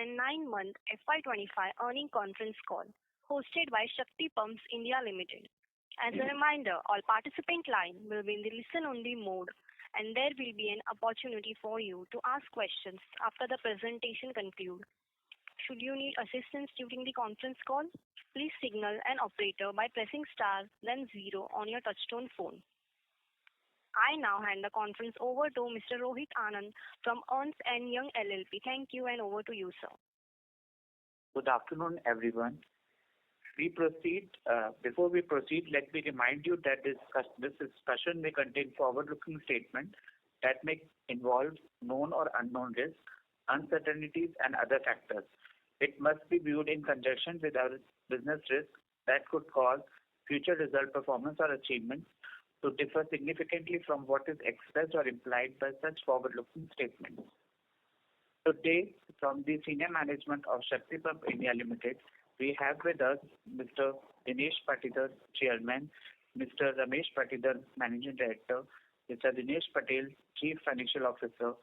and 9-month FY25 earnings conference call hosted by Shakti Pumps India Limited. As a reminder, all participant line will be in the listen-only mode, and there will be an opportunity for you to ask questions after the presentation concludes. Should you need assistance during the conference call, please signal an operator by pressing star then 0 on your touchtone phone. I now hand the conference over to Mr. Rohit Anand from Ernst & Young LLP. Thank you, and over to you, sir. Good afternoon, everyone. Before we proceed, let me remind you that this discussion may contain forward-looking statements that may involve known or unknown risks, uncertainties, and other factors. It must be viewed in conjunction with our business risks that could cause future result, performance, or achievements to differ significantly from what is expressed or implied by such forward-looking statements. Today, from the senior management of Shakti Pumps India Limited, we have with us Mr. Dinesh Patidar, Chairman, Mr. Ramesh Patidar, Managing Director, Mr. Dinesh Patel, Chief Financial Officer,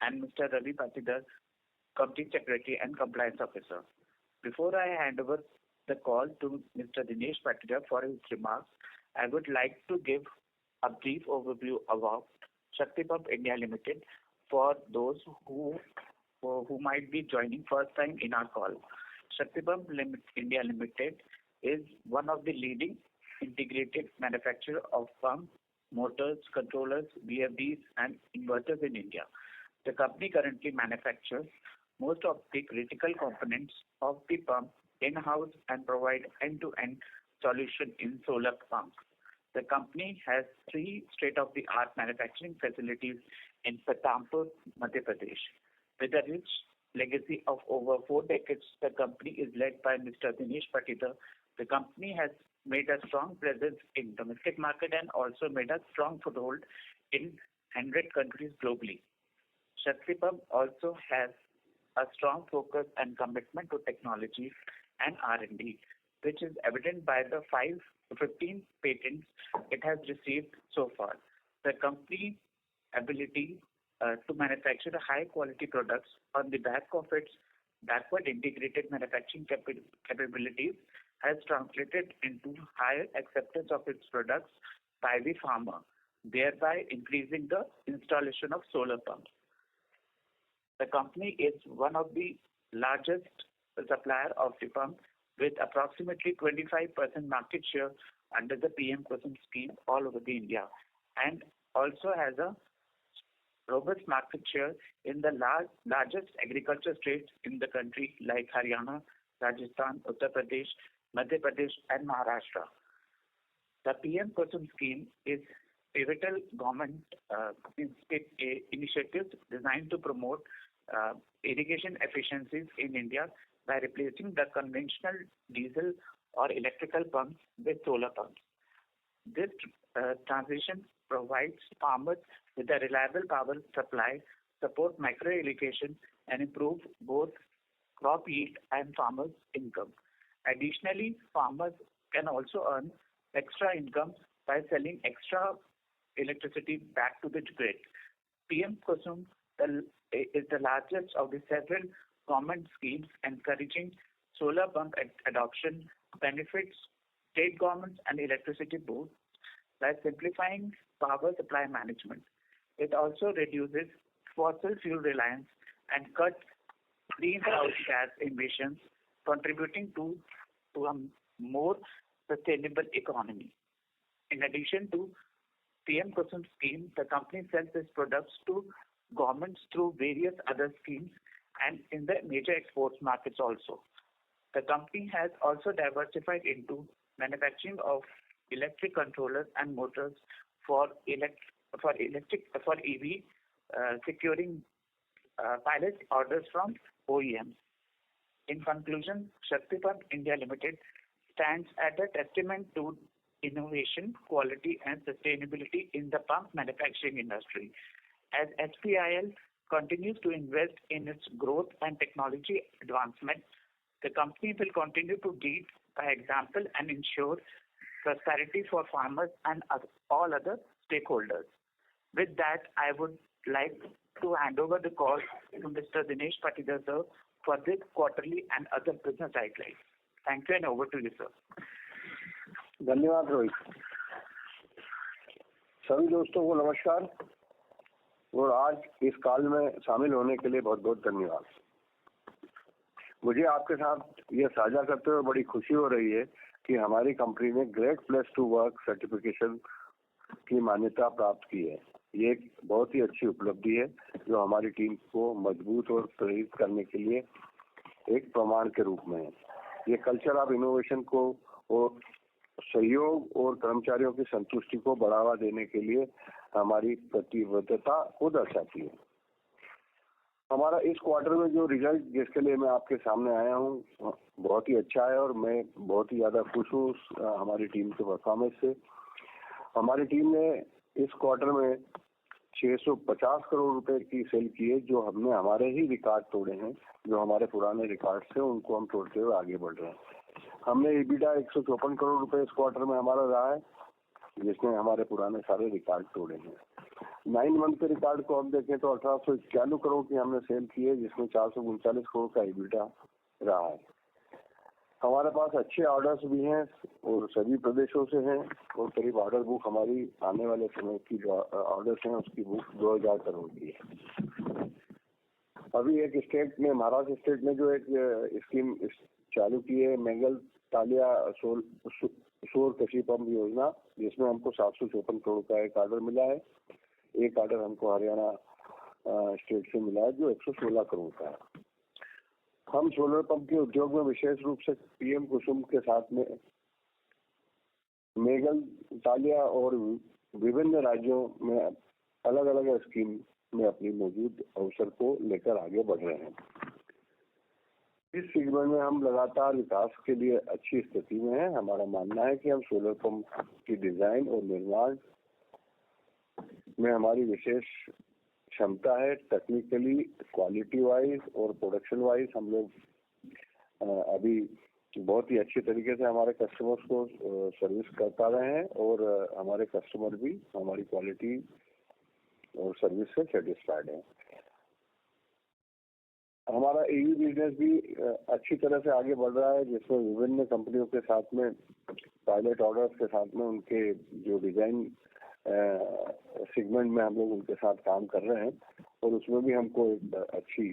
and Mr. Ravi Patidar, Company Secretary and Compliance Officer. Before I hand over the call to Mr. Dinesh Patidar for his remarks, I would like to give a brief overview about Shakti Pumps India Limited for those who might be joining first time in our call. Shakti Pumps India Limited is one of the leading integrated manufacturer of pumps, motors, controllers, VFDs, and inverters in India. The company currently manufactures most of the critical components of the pump in-house and provide end-to-end solution in solar pumps. The company has 3 state-of-the-art manufacturing facilities in Pithampur, Madhya Pradesh. With a rich legacy of over 4 decades, the company is led by Mr. Dinesh Patidar. The company has made a strong presence in domestic market and also made a strong foothold in 100 countries globally. Shakti Pumps also has a strong focus and commitment to technology and R&D, which is evident by the 15 patents it has received so far. The company ability to manufacture high quality products on the back of its backward integrated manufacturing capabilities has translated into higher acceptance of its products by the farmer, thereby increasing the installation of solar pumps. The company is one of the largest supplier of the pump with approximately 25% market share under the PM KUSUM scheme all over the India, and also has a robust market share in the largest agriculture states in the country like Haryana, Rajasthan, Uttar Pradesh, Madhya Pradesh, and Maharashtra. The PM KUSUM scheme is pivotal government initiatives designed to promote irrigation efficiencies in India by replacing the conventional diesel or electrical pumps with solar pumps. This transition provides farmers with a reliable power supply, support micro irrigation, and improve both crop yield and farmers' income. Additionally, farmers can also earn extra income by selling extra electricity back to the grid. PM KUSUM is the largest of the several government schemes encouraging solar pump adoption, benefits state governments and electricity boards by simplifying power supply management. It also reduces fossil fuel reliance and cuts greenhouse gas emissions, contributing to a more sustainable economy. In addition to PM KUSUM scheme, the company sells its products to governments through various other schemes and in the major exports markets also. The company has also diversified into manufacturing of electric controllers and motors for EV, securing pilot orders from OEMs. In conclusion, Shakti Pumps India Limited stands as a testament to innovation, quality, and sustainability in the pump manufacturing industry. As SPIL continues to invest in its growth and technology advancement, the company will continue to lead by example and ensure prosperity for farmers and all other stakeholders. With that, I would like to hand over the call to Mr. Dinesh Patidar sir for this quarterly and other business highlights. Thank you, and over to you, sir. धन्यवाद रोहित। सभी दोस्तों को नमस्कार और आज इस call में शामिल होने के लिए बहुत बहुत धन्यवाद। मुझे आपके साथ ये साझा करते हुए बड़ी खुशी हो रही है कि हमारी कंपनी ने great place to work certification की मान्यता प्राप्त की है। ये एक बहुत ही अच्छी उपलब्धि है जो हमारी टीम को मजबूत और प्रेरित करने के लिए एक प्रमाण के रूप में है। ये कल्चर ऑफ इनोवेशन को और सहयोग और कर्मचारियों की संतुष्टि को बढ़ावा देने के लिए हमारी प्रतिबद्धता को दर्शाती है। हमारा इस क्वार्टर में जो रिजल्ट जिसके लिए मैं आपके सामने आया हूँ बहुत ही अच्छा है और मैं बहुत ही ज्यादा खुश हूँ हमारी टीम के परफॉर्मेंस से। हमारी टीम ने इस क्वार्टर में 650 करोड़ रुपए की सेल की है, जो हमने हमारे ही रिकॉर्ड तोड़े हैं। जो हमारे पुराने रिकॉर्ड थे उनको हम तोड़ते हुए आगे बढ़ रहे हैं। हमने EBITDA 154 करोड़ रुपए इस क्वार्टर में हमारा रहा है, जिसने हमारे पुराने सारे रिकॉर्ड तोड़े हैं। 9 मंथ के रिकॉर्ड को हम देखें तो 1891 करोड़ की हमने सेल की है, जिसमें 439 करोड़ का EBITDA रहा है। हमारे पास अच्छे ऑर्डर्स भी हैं और सभी प्रदेशों से हैं और करीब ऑर्डर बुक हमारी आने वाले समय की जो ऑर्डर्स हैं उसकी बुक 2000 करोड़ की है। अभी एक स्टेट में, महाराष्ट्र स्टेट में जो एक स्कीम चालू की है, मेंगल तालिया सौर कृषि पंप योजना, जिसमें हमको 754 करोड़ का एक ऑर्डर मिला है। एक ऑर्डर हमको हरियाणा स्टेट से मिला है जो 116 करोड़ का है। हम सोलर पंप के उद्योग में विशेष रूप से पीएम कुसुम के साथ में मेघल तालिया और विभिन्न राज्यों में अलग अलग स्कीम में अपनी मौजूद अवसर को लेकर आगे बढ़ रहे हैं। इस सेगमेंट में हम लगातार विकास के लिए अच्छी स्थिति में हैं। हमारा मानना है कि हम सोलर पंप की डिजाइन और निर्माण में हमारी विशेष क्षमता है। टेक्निकली, क्वालिटी वाइज और प्रोडक्शन वाइज हम लोग अभी बहुत ही अच्छे तरीके से हमारे कस्टमर्स को सर्विस कर पा रहे हैं और हमारे कस्टमर भी हमारी क्वालिटी और सर्विस से सेटिस्फाइड है। हमारा ईवी बिजनेस भी अच्छी तरह से आगे बढ़ रहा है, जिसमें विभिन्न कंपनियों के साथ में पायलट ऑर्डर्स के साथ में उनके जो डिजाइन सेगमेंट में हम लोग उनके साथ काम कर रहे हैं और उसमें भी हमको एक अच्छी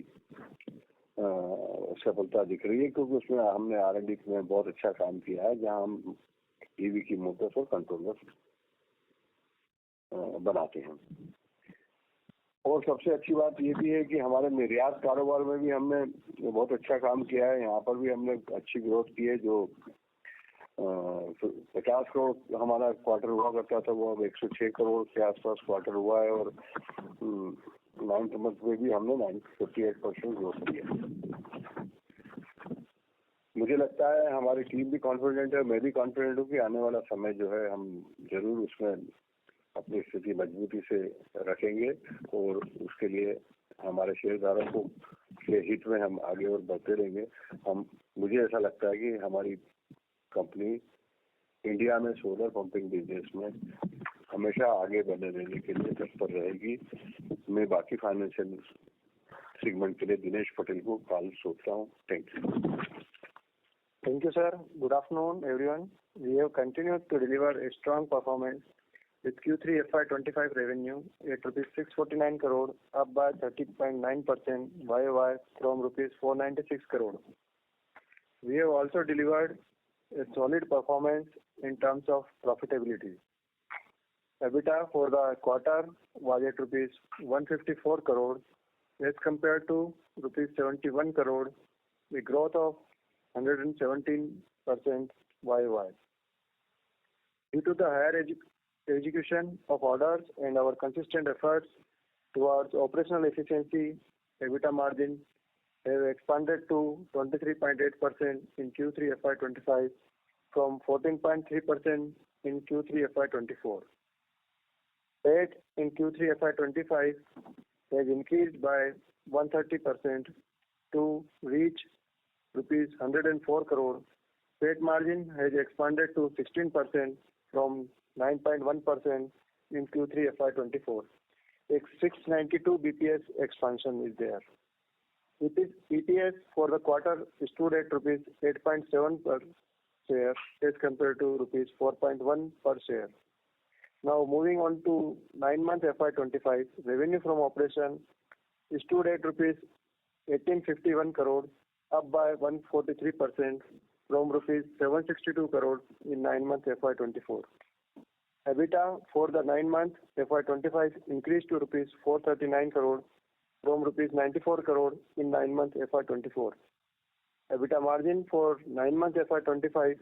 सफलता दिख रही है, क्योंकि उसमें हमने R&D में बहुत अच्छा काम किया है, जहां हम ईवी की मोटर्स और कंट्रोलर्स बनाते हैं। और सबसे अच्छी बात ये भी है कि हमारे निर्यात कारोबार में भी हमने बहुत अच्छा काम किया है। यहाँ पर भी हमने अच्छी ग्रोथ की है। जो 50 करोड़ हमारा क्वार्टर हुआ करता था वो अब 106 करोड़ के आसपास क्वार्टर हुआ है और 9th मंथ में भी हमने 58% ग्रोथ किया। मुझे लगता है हमारी टीम भी कॉन्फिडेंट है, मैं भी कॉन्फिडेंट हूँ कि आने वाला समय जो है हम जरूर उसमें अपनी स्थिति मजबूती से रखेंगे और उसके लिए हमारे शेयरधारकों के हित में हम आगे और बढ़ते रहेंगे। मुझे ऐसा लगता है कि हमारी कंपनी इंडिया में सोलर पंपिंग बिजनेस में हमेशा आगे बने रहने के लिए तत्पर रहेगी। मैं बाकी फाइनेंशियल सेगमेंट के लिए दिनेश पटेल को कॉल सोचता हूँ। Thank you, sir. Good afternoon, everyone. We have continued to deliver a strong performance with Q3 FY25 revenue at rupees 649 crore, up by 30.9% YOY from rupees 496 crore. We have also delivered a solid performance in terms of profitability. EBITDA for the quarter was at rupees 154 crore as compared to rupees 71 crore, a growth of 117% YOY. Due to the higher execution of orders and our consistent efforts towards operational efficiency, EBITDA margin has expanded to 23.8% in Q3 FY25 from 14.3% in Q3 FY24. PAT in Q3 FY25 has increased by 130% to reach rupees 104 crore. PAT margin has expanded to 16% from 9.1% in Q3 FY24. A 692 BPS expansion is there. EPS for the quarter stood at rupees 8.7 per share as compared to rupees 4.1 per share. Now moving on to 9-month FY25, revenue from operation stood at rupees 1851 crore, up by 143% from rupees 762 crore in 9-month FY24. EBITDA for the 9-month FY25 increased to rupees 439 crore from rupees 94 crore in 9-month FY24. EBITDA margin for 9-month FY25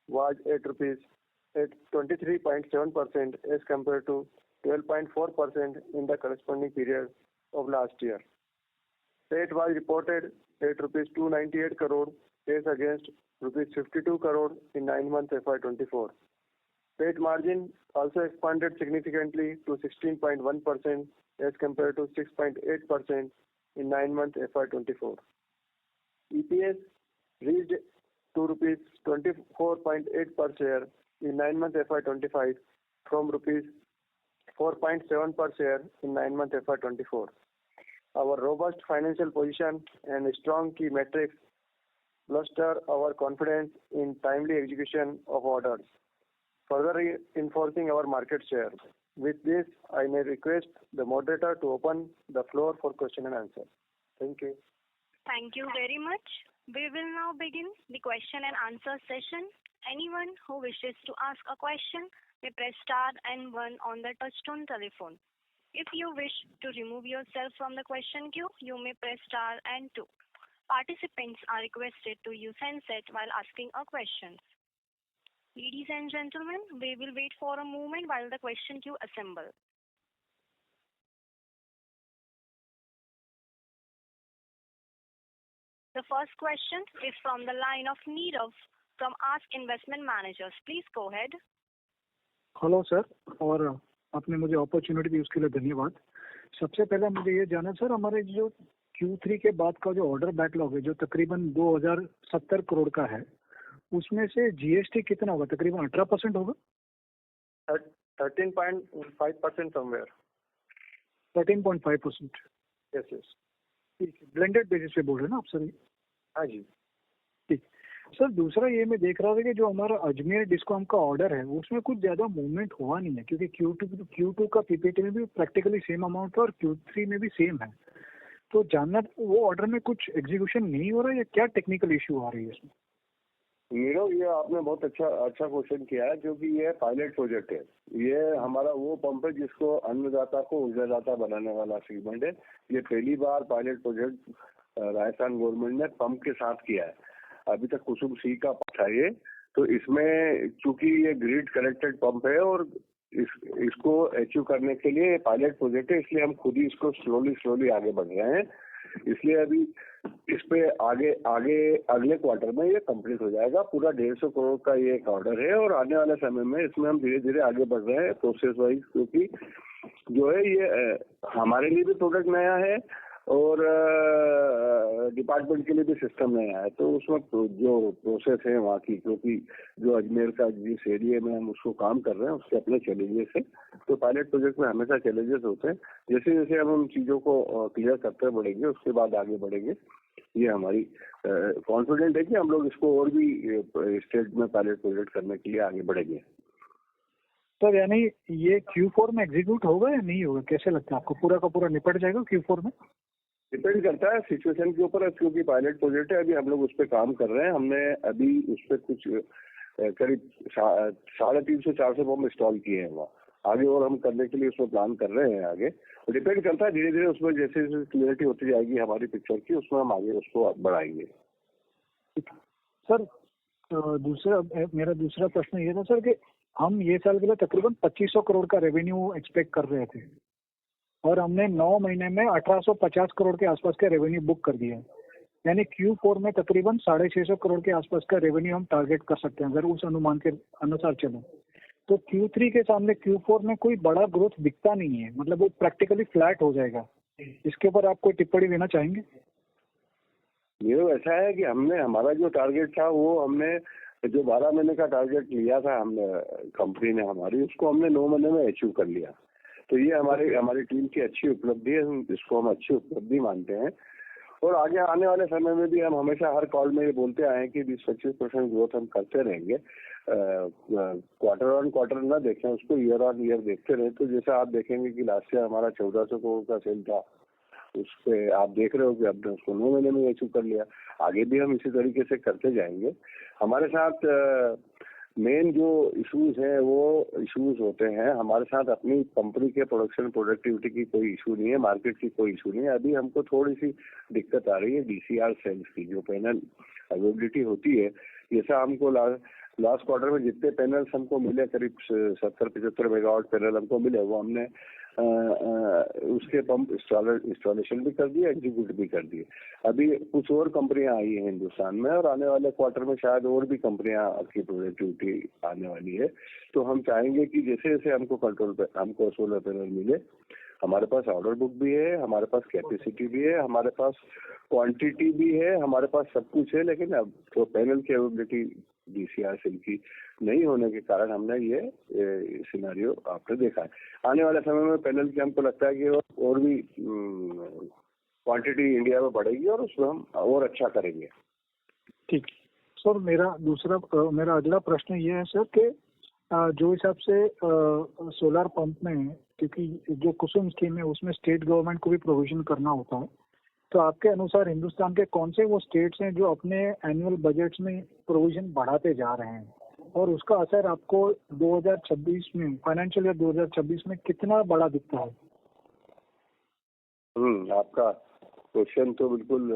was at 23.7% as compared to 12.4% in the corresponding period of last year. PAT was reported at rupees 298 crore as against rupees 52 crore in 9-month FY24. PAT margin also expanded significantly to 16.1% as compared to 6.8% in 9-month FY24. EPS reached to rupees 24.8 per share in 9-month FY25 from rupees 4.7 per share in 9-month FY24. Our robust financial position and strong key metrics bolster our confidence in timely execution of orders, further reinforcing our market share. With this, I may request the moderator to open the floor for question and answer. Thank you. Thank you very much. We will now begin the question and answer session. Anyone who wishes to ask a question may press star and 1 on the touchtone telephone. If you wish to remove yourself from the question queue, you may press star and 2. Participants are requested to use handset while asking a question. Ladies and gentlemen, we will wait for a moment while the question queue assembles. The first question is from the line of Nirav from Ask Investment Managers. Please go ahead. Hello sir, और आपने मुझे opportunity दी उसके लिए धन्यवाद। सबसे पहले मुझे ये जाना सर, हमारे जो Q3 के बाद का जो ऑर्डर बैकलॉग है जो तकरीबन 2070 करोड़ का है, उसमें से जीएसटी कितना होगा? तकरीबन 18% होगा। 13.5% somewhere. 13.5%। Yes, yes. ठीक है, ब्लेंडेड बेसिस पे बोल रहे हैं ना आप सर? हाँ जी। ठीक सर, दूसरा ये मैं देख रहा था कि जो हमारा अजमेर डिस्कॉम का ऑर्डर है उसमें कुछ ज्यादा मूवमेंट हुआ नहीं है, क्योंकि Q2 का पीपीटी में भी प्रैक्टिकली सेम अमाउंट है और Q3 में भी सेम है। तो जानना, वो ऑर्डर में कुछ एग्जीक्यूशन नहीं हो रहा है या क्या टेक्निकल इश्यू आ रही है इसमें? नीरव, ये आपने बहुत अच्छा क्वेश्चन किया है, क्योंकि ये पायलट प्रोजेक्ट है। ये हमारा वो पंप है जिसको अन्नदाता को ऊर्जादाता बनाने वाला सेगमेंट है। ये पहली बार पायलट प्रोजेक्ट राजस्थान गवर्नमेंट ने पंप के साथ किया है। अभी तक कुसुम सी का था ये, तो इसमें चूंकि ये ग्रिड कनेक्टेड पंप है और इसको अचीव करने के लिए पायलट प्रोजेक्ट है, इसलिए हम खुद ही इसको स्लोली आगे बढ़ रहे हैं। इसलिए अभी इस पे आगे अगले क्वार्टर में ये कंप्लीट हो जाएगा। पूरा 150 करोड़ का ये एक ऑर्डर है और आने वाले समय में इसमें हम धीरे धीरे आगे बढ़ रहे हैं प्रोसेस वाइज, क्योंकि जो है ये हमारे लिए भी प्रोडक्ट नया है और डिपार्टमेंट के लिए भी सिस्टम नया है। तो उसमें जो प्रोसेस है वहाँ की, क्योंकि जो अजमेर का जिस एरिया में हम उसको काम कर रहे हैं उसके अपने चैलेंजेस है। तो पायलट प्रोजेक्ट में हमेशा चैलेंजेस होते हैं। जैसे जैसे हम उन चीज़ों को क्लियर करते बढ़ेंगे उसके बाद आगे बढ़ेंगे। ये हमारी कॉन्फिडेंट है कि हम लोग इसको और भी स्टेट में पायलट प्रोजेक्ट करने के लिए आगे बढ़ेंगे। सर यानी ये Q4 में एग्जीक्यूट होगा या नहीं होगा, कैसे लगता है आपको? पूरा का पूरा निपट जाएगा Q4 में? डिपेंड करता है सिचुएशन के ऊपर, क्योंकि पायलट प्रोजेक्ट है। अभी हम लोग उस पर काम कर रहे हैं। हमने अभी उस पर कुछ करीब 350-400 पंप इंस्टॉल किए हैं वहाँ। आगे और हम करने के लिए उसमें प्लान कर रहे हैं। आगे डिपेंड करता है, धीरे धीरे उसमें जैसे जैसे क्लियरिटी होती जाएगी हमारी पिक्चर की, उसमें हम आगे उसको बढ़ाएंगे। सर मेरा दूसरा प्रश्न ये था सर कि हम ये साल के लिए तकरीबन 2500 करोड़ का रेवेन्यू एक्सपेक्ट कर रहे थे और हमने 9 महीने में 1850 करोड़ के आसपास का रेवेन्यू बुक कर दिया है। यानी Q4 में तकरीबन 650 करोड़ के आसपास का रेवेन्यू हम टारगेट कर सकते हैं अगर उस अनुमान के अनुसार चले। तो Q3 के सामने Q4 में कोई बड़ा ग्रोथ दिखता नहीं है, मतलब वो प्रैक्टिकली फ्लैट हो जाएगा। इसके ऊपर आप कोई टिप्पणी देना चाहेंगे? ये ऐसा है कि हमने हमारा जो टारगेट था वो हमने जो 12 महीने का टारगेट लिया था हमने कंपनी ने हमारी, उसको हमने 9 महीने में अचीव कर लिया। तो ये हमारी टीम की अच्छी उपलब्धि है, इसको हम अच्छी उपलब्धि मानते हैं। और आगे आने वाले समय में भी हम हमेशा हर कॉल में ये बोलते आए हैं कि 20-25% ग्रोथ हम करते रहेंगे। क्वार्टर ऑन क्वार्टर ना देखें उसको, ईयर ऑन ईयर देखते रहे। तो जैसा आप देखेंगे कि लास्ट ईयर हमारा 1400 करोड़ का सेल था, उस पे आप देख रहे हो कि हमने उसको 9 महीने में अचीव कर लिया। आगे भी हम इसी तरीके से करते जाएंगे। हमारे साथ मेन जो इश्यूज हैं वो इश्यूज होते हैं हमारे साथ अपनी कंपनी के प्रोडक्शन प्रोडक्टिविटी की कोई इशू नहीं है, मार्केट की कोई इशू नहीं है। अभी हमको थोड़ी सी दिक्कत आ रही है DCR सेल्स की, जो पैनल अवेलेबिलिटी होती है। जैसा हमको लास्ट क्वार्टर में जितने पैनल्स हमको मिले, करीब 70-75 मेगावाट पैनल हमको मिले, वो हमने उसके पंप इंस्टॉलेशन भी कर दिए, एग्जीक्यूट भी कर दिए। अभी कुछ और कंपनियां आई हैं हिंदुस्तान में, और आने वाले क्वार्टर में शायद और भी कंपनियां की प्रोडक्टिविटी आने वाली है। तो हम चाहेंगे कि जैसे जैसे हमको सोलर पैनल मिले, हमारे पास ऑर्डर बुक भी है, हमारे पास कैपेसिटी भी है, हमारे पास क्वांटिटी भी है, हमारे पास सब कुछ है। लेकिन अब तो पैनल की अवेलेबिलिटी DCR सेल की नहीं होने के कारण हमने ये सिनेरियो आपने देखा है। आने वाले समय में पैनल की हमको लगता है कि और भी क्वांटिटी इंडिया में बढ़ेगी और उसमें हम और अच्छा करेंगे। ठीक सर, मेरा अगला प्रश्न ये है सर कि जो हिसाब से सोलर पंप में, क्योंकि जो कुसुम स्कीम है उसमें स्टेट गवर्नमेंट को भी प्रोविजन करना होता है, तो आपके अनुसार हिंदुस्तान के कौन से वो स्टेट्स हैं जो अपने एनुअल बजट्स में प्रोविजन बढ़ाते जा रहे हैं, और उसका असर आपको 2026 में, फाइनेंशियल ईयर 2026 में कितना बड़ा दिखता है? आपका क्वेश्चन तो बिल्कुल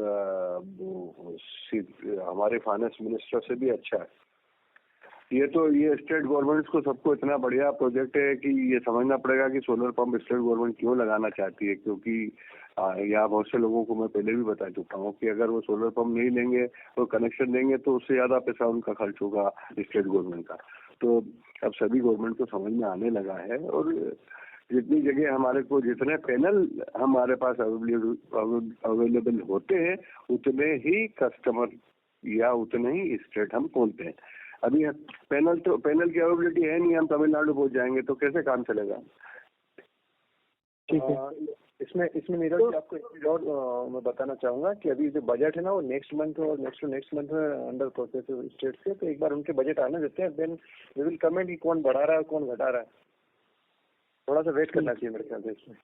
हमारे फाइनेंस मिनिस्टर से भी अच्छा है। ये स्टेट गवर्नमेंट को सबको इतना बढ़िया प्रोजेक्ट है कि ये समझना पड़ेगा कि सोलर पंप स्टेट गवर्नमेंट क्यों लगाना चाहती है। क्योंकि यहाँ बहुत से लोगों को मैं पहले भी बता चुका हूँ कि अगर वो सोलर पंप नहीं लेंगे और कनेक्शन देंगे तो उससे ज्यादा पैसा उनका खर्च होगा स्टेट गवर्नमेंट का। तो अब सभी गवर्नमेंट को समझ में आने लगा है, और जितनी जगह हमारे को जितने पैनल हमारे पास अवेलेबल होते हैं उतने ही कस्टमर या उतने ही स्टेट हम खोलते हैं। अभी पैनल की अवेलेबिलिटी है नहीं, हम तमिलनाडु पहुंच जाएंगे तो कैसे काम चलेगा? ठीक है। इसमें नीरज जी आपको एक चीज और मैं बताना चाहूंगा कि अभी जो बजट है ना वो नेक्स्ट मंथ और नेक्स्ट मंथ में अंडर प्रोसेस स्टेट से, तो एक बार उनके बजट आने देते हैं, देन वी विल कमेंट कि कौन बढ़ा रहा है कौन घटा रहा है। थोड़ा सा वेट करना चाहिए मेरे ख्याल से इसमें।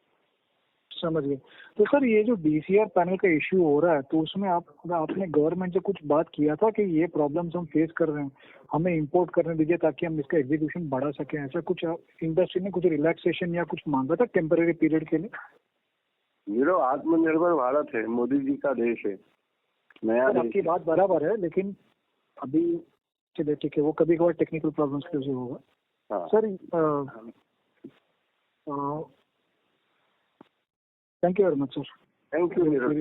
समझ गए। तो सर ये जो DCR पैनल का इश्यू हो रहा है, तो उसमें आपने गवर्नमेंट से कुछ बात किया था कि ये प्रॉब्लम्स हम फेस कर रहे हैं, हमें इंपोर्ट करने दीजिए ताकि हम इसका एग्जीक्यूशन बढ़ा सकें? ऐसा कुछ इंडस्ट्री ने कुछ रिलैक्सेशन या कुछ मांगा था टेम्पररी पीरियड के लिए? आत्मनिर्भर भारत है, मोदी जी का देश है, नया देश। आपकी बात बराबर है, लेकिन अभी चलिए ठीक है, वो कभी कभार टेक्निकल प्रॉब्लम्स की वजह से होगा। Sir thank you very much, sir. Thank you, Neeraj.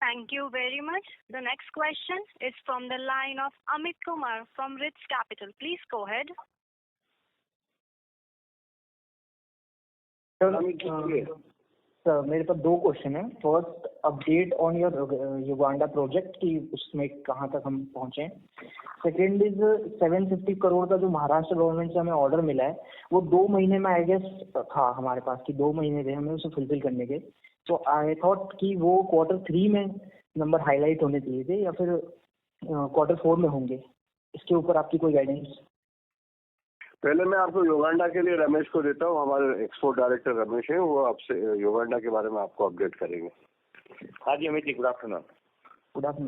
Thank you very much. The next question is from the line of Amit Kumar from Ritz Capital. Please go ahead. Sir मेरे पास 2 question है। First, update on your Uganda project कि उसमें कहाँ तक हम पहुँचे। Second is 750 crore का जो महाराष्ट्र गवर्नमेंट से हमें ऑर्डर मिला है वो 2 महीने में आई गेस था हमारे पास, कि 2 महीने थे हमें उसे फुलफिल करने के। तो आई थॉट कि वो Q3 में नंबर हाईलाइट होने चाहिए थे या फिर Q4 में होंगे। इसके ऊपर आपकी कोई गाइडेंस? पहले मैं आपको युगांडा के लिए रमेश को देता हूँ, हमारे एक्सपोर्ट डायरेक्टर रमेश है, वो आपसे युगांडा के बारे में आपको अपडेट करेंगे। हाँ जी अमित जी, गुड आफ्टरनून।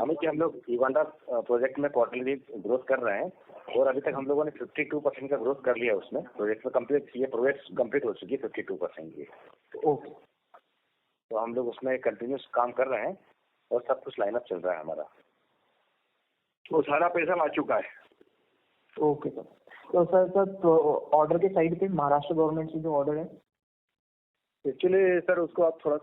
अमित जी, हम लोग युगांडा प्रोजेक्ट में क्वार्टरली ग्रोथ कर रहे हैं, और अभी तक हम लोगों ने 52% का ग्रोथ कर लिया उसमें। प्रोजेक्ट में प्रोजेक्ट कंप्लीट हो चुकी है 52% की। ओके, तो हम लोग उसमें कंटिन्यूस काम कर रहे हैं और सब कुछ लाइनअप चल रहा है हमारा। वो सारा पैसा आ चुका है। Okay sir. तो सर ऑर्डर के साइड पे महाराष्ट्र गवर्नमेंट से जो ऑर्डर है, एक्चुअली सर उसको आप थोड़ा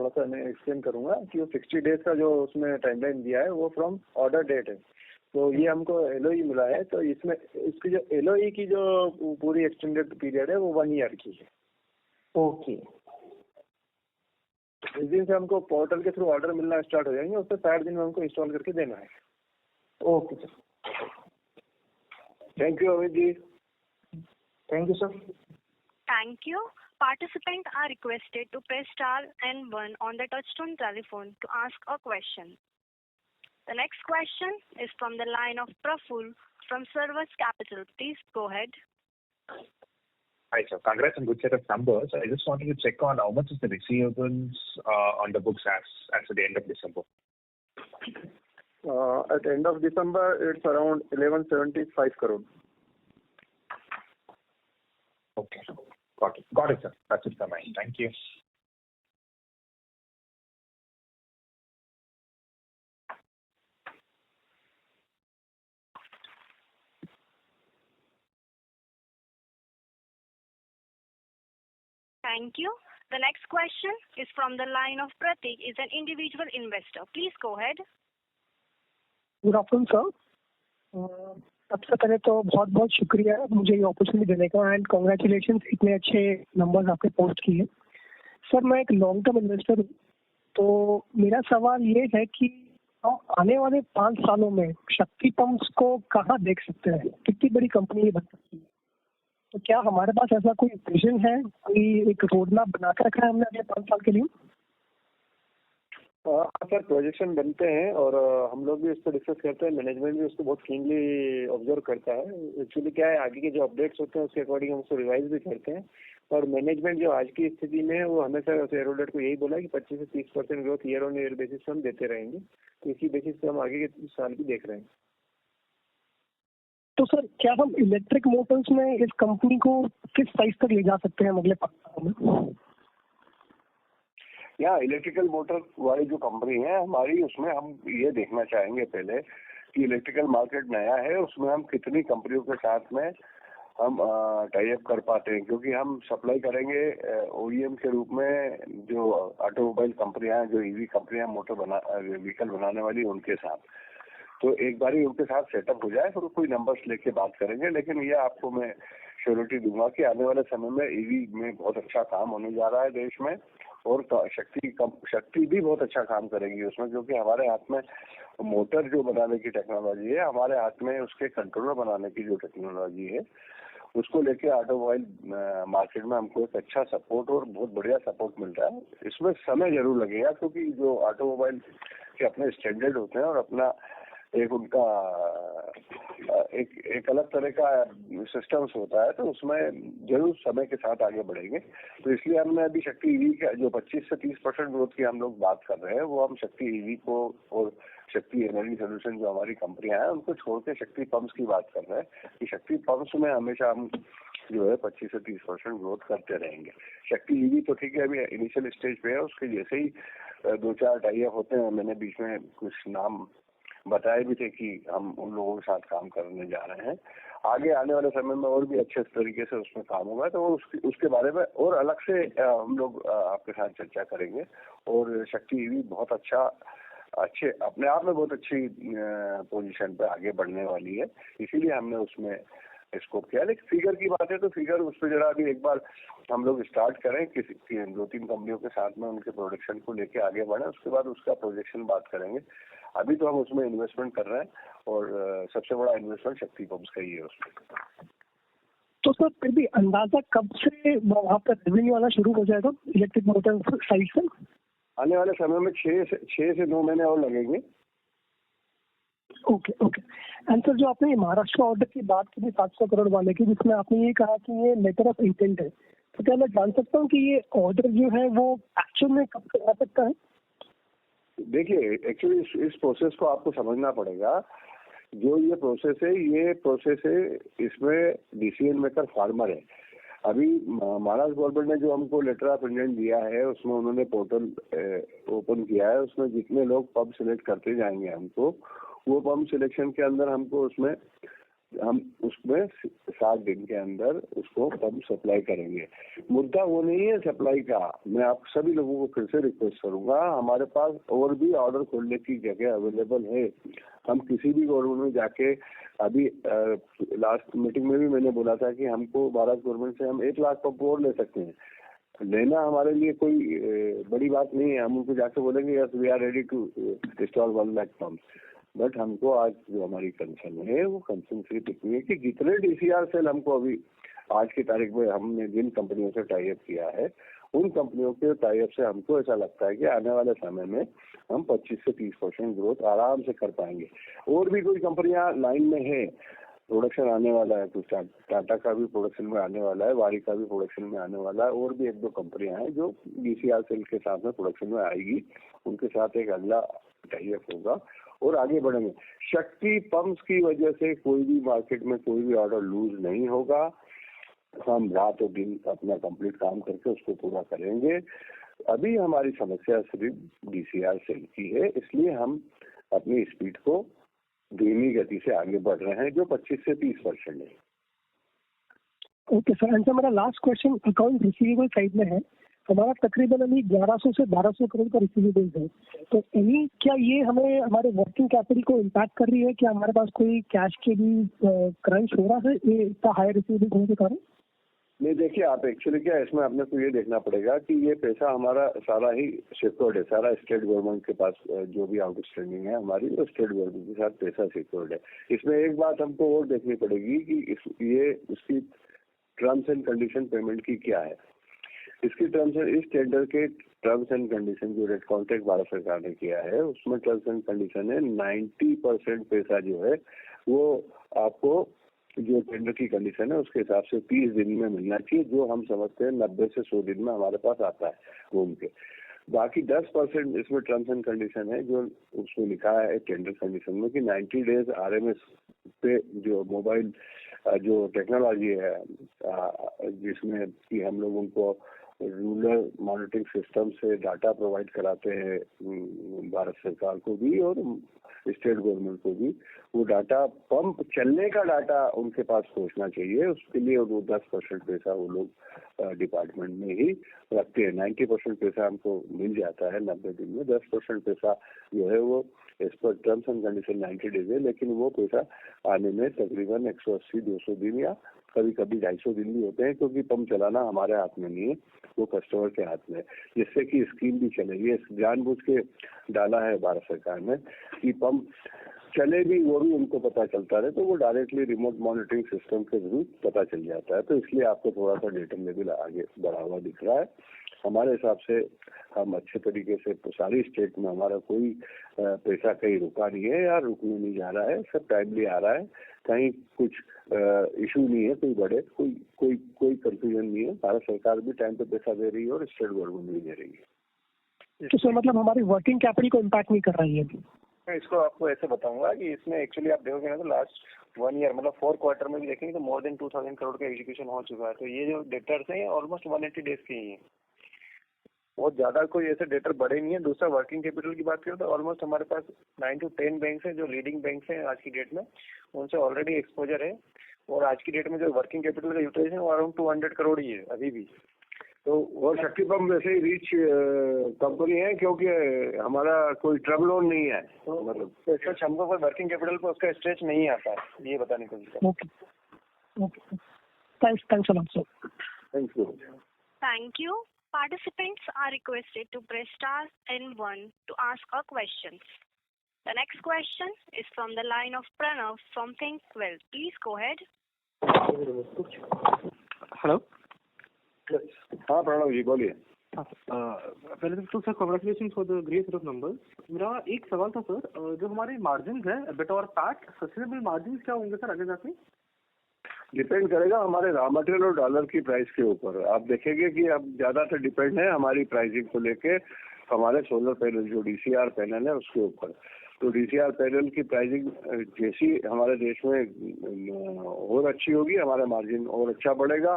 सा मैं एक्सप्लेन करूंगा कि वो 60 डेज का जो उसमें टाइमलाइन दिया है वो फ्रॉम ऑर्डर डेट है। तो ये हमको LOE मिला है, तो इसमें इसकी जो LOE की जो पूरी एक्सटेंडेड पीरियड है वो 1 ईयर की है। ओके। इस दिन से हमको पोर्टल के थ्रू ऑर्डर मिलना स्टार्ट हो जाएंगे, उससे 60 दिन में हमको इंस्टॉल करके देना है। Okay sir, thank you Amit ji. Thank you sir. Thank you. participants are requested to press star and one on the touchtone telephone to ask a question. The next question is from the line of Praful from Servus Capital. Please go ahead. Hi, sir. Congrats on good set of numbers. I just wanted to check on how much is the receivables on the books as at the end of December. At the end of December, it's around 1175 crore. Okay. Got it, sir. That's it from my end. Thank you. Thank you. The next question is from the line of Pratik, is an individual investor. Please go ahead. Good afternoon sir. सबसे पहले तो बहुत बहुत शुक्रिया मुझे ये opportunity देने का एंड कॉन्ग्रेचुलेशन, इतने अच्छे नंबर्स आपने पोस्ट किए। सर मैं एक लॉन्ग टर्म इन्वेस्टर हूँ, तो मेरा सवाल ये है कि आने वाले 5 सालों में शक्ति पंप्स को कहाँ देख सकते हैं, कितनी बड़ी कंपनी बन सकती है, तो क्या हमारे पास ऐसा कोई विजन है, कोई एक रोड मैप बना कर रखा है हमने अगले 5 साल के लिए? हाँ सर, प्रोजेक्शन बनते हैं और हम लोग भी उस पर डिस्कस करते हैं। मैनेजमेंट भी उसको बहुत कीनली ऑब्जर्व करता है। एक्चुअली क्या है, आगे के जो अपडेट्स होते हैं उसके अकॉर्डिंग हम उसको रिवाइज भी करते हैं। और मैनेजमेंट जो आज की स्थिति में है वो हमेशा शेयर होल्डर को यही बोला है कि 25 से 30% growth year on year basis पर हम देते रहेंगे। तो इसी बेसिस पे हम आगे के साल भी देख रहे हैं। तो सर क्या हम इलेक्ट्रिक मोटर्स में इस कंपनी को किस साइज तक ले जा सकते हैं अगले 5 सालों में? या इलेक्ट्रिकल मोटर वाली जो कंपनी है हमारी, उसमें हम ये देखना चाहेंगे पहले कि इलेक्ट्रिकल मार्केट नया है, उसमें हम कितनी कंपनियों के साथ में हम टाई अप कर पाते हैं, क्योंकि हम सप्लाई करेंगे ओईएम के रूप में जो ऑटोमोबाइल कंपनियां, जो ईवी कंपनियां व्हीकल बनाने वाली, उनके साथ। तो एक बार ही उनके साथ सेटअप हो जाए फिर कोई नंबर्स लेके बात करेंगे। लेकिन ये आपको मैं श्योरिटी दूंगा कि आने वाले समय में ईवी में बहुत अच्छा काम होने जा रहा है देश में, और शक्ति भी बहुत अच्छा काम करेगी उसमें, क्योंकि हमारे हाथ में मोटर जो बनाने की टेक्नोलॉजी है, हमारे हाथ में उसके कंट्रोलर बनाने की जो टेक्नोलॉजी है, उसको लेके ऑटोमोबाइल मार्केट में हमको एक अच्छा सपोर्ट और बहुत बढ़िया सपोर्ट मिल रहा है। इसमें समय जरूर लगेगा, क्योंकि जो ऑटोमोबाइल के अपने स्टैंडर्ड होते हैं और अपना एक उनका एक अलग तरह का सिस्टम्स होता है, तो उसमें जरूर समय के साथ आगे बढ़ेंगे। तो इसलिए हमने अभी शक्ति ईवी का जो 25 से 30% ग्रोथ की हम लोग बात कर रहे हैं, वो हम शक्ति ईवी को और शक्ति एनर्जी सोल्यूशन जो हमारी कंपनियां हैं उनको छोड़ के शक्ति पंप्स की बात कर रहे हैं कि शक्ति पंप्स में हमेशा हम जो है 25 से 30% ग्रोथ करते रहेंगे। शक्ति ईवी तो ठीक है, अभी इनिशियल स्टेज पे है, उसके जैसे ही 2-4 टाई अप होते हैं। मैंने बीच में कुछ नाम बताए भी थे कि हम उन लोगों के साथ काम करने जा रहे हैं। आगे आने वाले समय में और भी अच्छे तरीके से उसमें काम होगा, तो उसके बारे में और अलग से हम लोग आपके साथ चर्चा करेंगे। और शक्ति ईवी बहुत अच्छे अपने आप में बहुत अच्छी पोजीशन पे आगे बढ़ने वाली है, इसीलिए हमने उसमें स्कोप किया। लेकिन फिगर की बात है तो फिगर उस पर जरा अभी एक बार हम लोग स्टार्ट करें, किसी 2-3 कंपनियों के साथ में उनके प्रोडक्शन को लेके आगे बढ़े, उसके बाद उसका प्रोजेक्शन बात करेंगे। अभी तो हम उसमें इन्वेस्टमेंट कर रहे हैं और सबसे बड़ा इन्वेस्टमेंट शक्ति पंप्स का ही है उसमें। तो सर फिर भी अंदाजा कब से वहाँ पर रेवेन्यू आना शुरू हो जाएगा इलेक्ट्रिक मोटर साइड से? आने वाले समय में 6 से 9 महीने और लगेंगे। ओके। एंड सर जो आपने महाराष्ट्र ऑर्डर की बात की थी 700 करोड़ वाले की, जिसमें आपने ये कहा कि ये लेटर ऑफ इंटेंट है, तो क्या मैं जान सकता हूँ कि ये ऑर्डर जो है वो एक्चुअल में कब तक आ सकता है? देखिए, एक्चुअली इस प्रोसेस को आपको समझना पड़ेगा। जो ये प्रोसेस है इसमें डिसीजन मेकर फार्मर है। अभी महाराष्ट्र गवर्नमेंट ने जो हमको लेटर ऑफ इंटेंट दिया है, उसमें उन्होंने पोर्टल ओपन किया है। उसमें जितने लोग पंप सिलेक्ट करते जाएंगे हमको, वो पंप सिलेक्शन के अंदर हमको हम उसमें 7 दिन के अंदर उसको पंप सप्लाई करेंगे। मुद्दा वो नहीं है सप्लाई का। मैं आप सभी लोगों को फिर से रिक्वेस्ट करूंगा, हमारे पास और भी ऑर्डर खोलने की जगह अवेलेबल है। हम किसी भी गवर्नमेंट में जाके, अभी लास्ट मीटिंग में भी मैंने बोला था कि हमको भारत गवर्नमेंट से हम 1 लाख पंप और ले सकते हैं। लेना हमारे लिए कोई बड़ी बात नहीं है। हम उनको जाके बोलेंगे yes we are ready to install 1 lakh pump. But हमको आज जो हमारी कंसर्न है वो कंसर्न सिर्फ इतनी है कि जितने डीसीआर सेल हमको अभी आज की तारीख में हमने जिन कंपनियों से टाई अप किया है, उन कंपनियों के टाई अप से हमको ऐसा लगता है कि आने वाले समय में हम 25 से 30% ग्रोथ आराम से कर पाएंगे। और भी कोई कंपनियां लाइन में है, प्रोडक्शन आने वाला है, कुछ टाटा का भी प्रोडक्शन में आने वाला है, वारी का भी प्रोडक्शन में आने वाला है, और भी 1-2 कंपनियां हैं जो DCR सेल के साथ में प्रोडक्शन में आएगी, उनके साथ एक अगला टाई अप होगा और आगे बढ़ेंगे। शक्ति पंप्स की वजह से कोई भी मार्केट में कोई भी ऑर्डर लूज नहीं होगा। हम रात और दिन अपना कंप्लीट काम करके उसको पूरा करेंगे। अभी हमारी समस्या सिर्फ DCR सेल की है, इसलिए हम अपनी स्पीड को धीमी गति से आगे बढ़ रहे हैं, जो 25 से 30% है। ओके सर, एंड सर मेरा last question account receivable side में है। हमारा तकरीबन अभी 1100 से 1200 करोड़ का रिसीवेबल्स है, तो क्या ये हमें हमारे वर्किंग कैपिटल को इम्पैक्ट कर रही है? क्या हमारे पास कोई कैश के भी क्रंच हो रहा है ये इतना हाई रिसीवेबल होने के कारण? नहीं, देखिए आप एक्चुअली क्या है, इसमें आपने को ये देखना पड़ेगा कि ये पैसा हमारा सारा ही सिक्योर्ड है, सारा स्टेट गवर्नमेंट के पास जो भी आउटस्टैंडिंग है हमारी, वो स्टेट गवर्नमेंट के साथ पैसा सिक्योर्ड है। इसमें एक बात हमको और देखनी पड़ेगी कि इसकी टर्म्स एंड कंडीशन पेमेंट की क्या है। इसकी टर्म्स इस टेंडर के टर्म्स एंड कंडीशन जो रेट कॉन्ट्रैक्ट भारत सरकार ने किया है, उसमें टर्म्स एंड कंडीशन है 90% पैसा जो है वो आपको जो टेंडर की कंडीशन है उसके हिसाब से 30 दिन में मिलना चाहिए, जो हम समझते हैं 90 से 100 दिन में हमारे पास आता है घूम के। बाकी 10% इसमें टर्म्स एंड कंडीशन है जो उसमें लिखा है टेंडर कंडीशन में कि 90 डेज RMS पे जो मोबाइल जो टेक्नोलॉजी है जिसमें कि हम लोग उनको रूरल मॉनिटरिंग सिस्टम से डाटा प्रोवाइड कराते हैं भारत सरकार को भी और स्टेट गवर्नमेंट को भी, वो डाटा पंप चलने का डाटा उनके पास पहुंचना चाहिए। उसके लिए वो 10% पैसा वो लोग डिपार्टमेंट में ही रखते हैं। 90% पैसा हमको मिल जाता है 90 दिन में। 10% पैसा जो है वो इस पर टर्म्स एंड कंडीशन 90 डेज है, लेकिन वो पैसा आने में तकरीबन 180-200 दिन या कभी कभी 250 दिन भी होते हैं, क्योंकि पंप चलाना हमारे हाथ में नहीं है, वो कस्टमर के हाथ में है। जिससे कि स्कीम भी चलेगी, जानबूझ के डाला है भारत सरकार ने कि पंप चले भी, वो भी उनको पता चलता रहे, तो वो डायरेक्टली रिमोट मॉनिटरिंग सिस्टम के थ्रू पता चल जाता है। तो इसलिए आपको थोड़ा सा डेटा लेवल आगे बढ़ा हुआ दिख रहा है। हमारे हिसाब से हम अच्छे तरीके से सारी स्टेट में हमारा कोई पैसा कहीं रुका नहीं है या रुकने नहीं जा रहा है, सब टाइमली आ रहा है। कहीं कुछ इशू नहीं है, कोई बड़े कोई कंफ्यूजन नहीं है। भारत सरकार भी टाइम पे पैसा दे रही है और स्टेट गवर्नमेंट भी दे रही है। तो सर मतलब हमारी वर्किंग कैपिटल को इम्पैक्ट नहीं कर रही है? मैं इसको आपको ऐसे बताऊंगा कि इसमें एक्चुअली आप देखोगे ना तो लास्ट 1 ईयर मतलब 4 क्वार्टर में भी देखेंगे तो मोर देन 2000 करोड़ का एग्जीक्यूशन हो चुका है। तो ये जो डेटर्स हैं ऑलमोस्ट 180 डेज के ही हैं, बहुत ज्यादा कोई ऐसे डेटर बड़े नहीं है। दूसरा वर्किंग कैपिटल की बात करें तो ऑलमोस्ट हमारे पास 9 to 10 बैंक हैं जो लीडिंग बैंक हैं आज की डेट में, उनसे ऑलरेडी एक्सपोजर है। और आज की डेट में जो वर्किंग कैपिटल का यूटिलाइजेशन वो अराउंड 200 करोड़ ही है अभी भी। तो और शक्ति पंप वैसे ही रिच कंपनी है, क्योंकि हमारा कोई ट्रम लोन नहीं है, तो मतलब सच हमको कोई वर्किंग कैपिटल पर उसका स्ट्रेच नहीं आता है, ये बताने को। Okay, thanks a lot sir. Thank you. Thank you. Participants are requested to press star and 1 to ask a question. The next question is from the line of Pranav from ThinkWell. Please go ahead. Hello. हाँ प्रणव जी बोलिए। पहले तो sir congratulation for the great set of numbers. मेरा एक सवाल था sir, जो हमारे मार्जिन है एबिट और पैट, सस्टेनेबल मार्जिन क्या होंगे सर आगे जाके? डिपेंड करेगा हमारे रॉ मटेरियल और डॉलर की प्राइस के ऊपर। आप देखेंगे कि अब ज्यादातर डिपेंड है हमारी प्राइसिंग को लेके हमारे सोलर पैनल जो DCR पैनल है उसके ऊपर। तो DCR पैनल की प्राइसिंग जैसी हमारे देश में और अच्छी होगी, हमारा मार्जिन और अच्छा बढ़ेगा।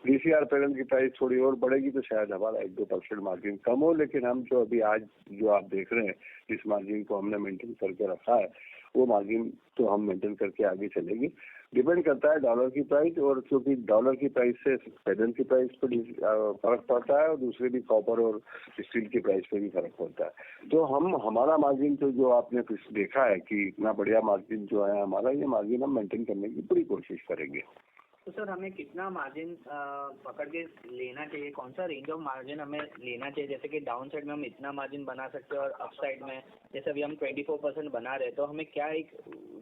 DCR पैनल की प्राइस थोड़ी और बढ़ेगी तो शायद हमारा 1-2% मार्जिन कम हो, लेकिन हम जो अभी आज जो आप देख रहे हैं इस मार्जिन को हमने मेंटेन करके रखा है, वो मार्जिन तो हम मेंटेन करके आगे चलेगी। डिपेंड करता है डॉलर की प्राइस, और क्योंकि डॉलर की प्राइस से पैनल की प्राइस पर फर्क पड़ता है और दूसरे भी कॉपर और स्टील की प्राइस पे भी फर्क पड़ता है। तो हमारा मार्जिन तो जो आपने देखा है कि इतना बढ़िया मार्जिन जो है हमारा, ये मार्जिन हम मेंटेन करने की पूरी कोशिश करेंगे। तो सर हमें कितना मार्जिन पकड़ के लेना चाहिए, कौन सा रेंज ऑफ मार्जिन हमें लेना चाहिए? जैसे कि डाउन साइड में हम इतना मार्जिन बना सकते हैं और अप साइड में जैसे अभी हम 24% बना रहे हैं, तो हमें क्या एक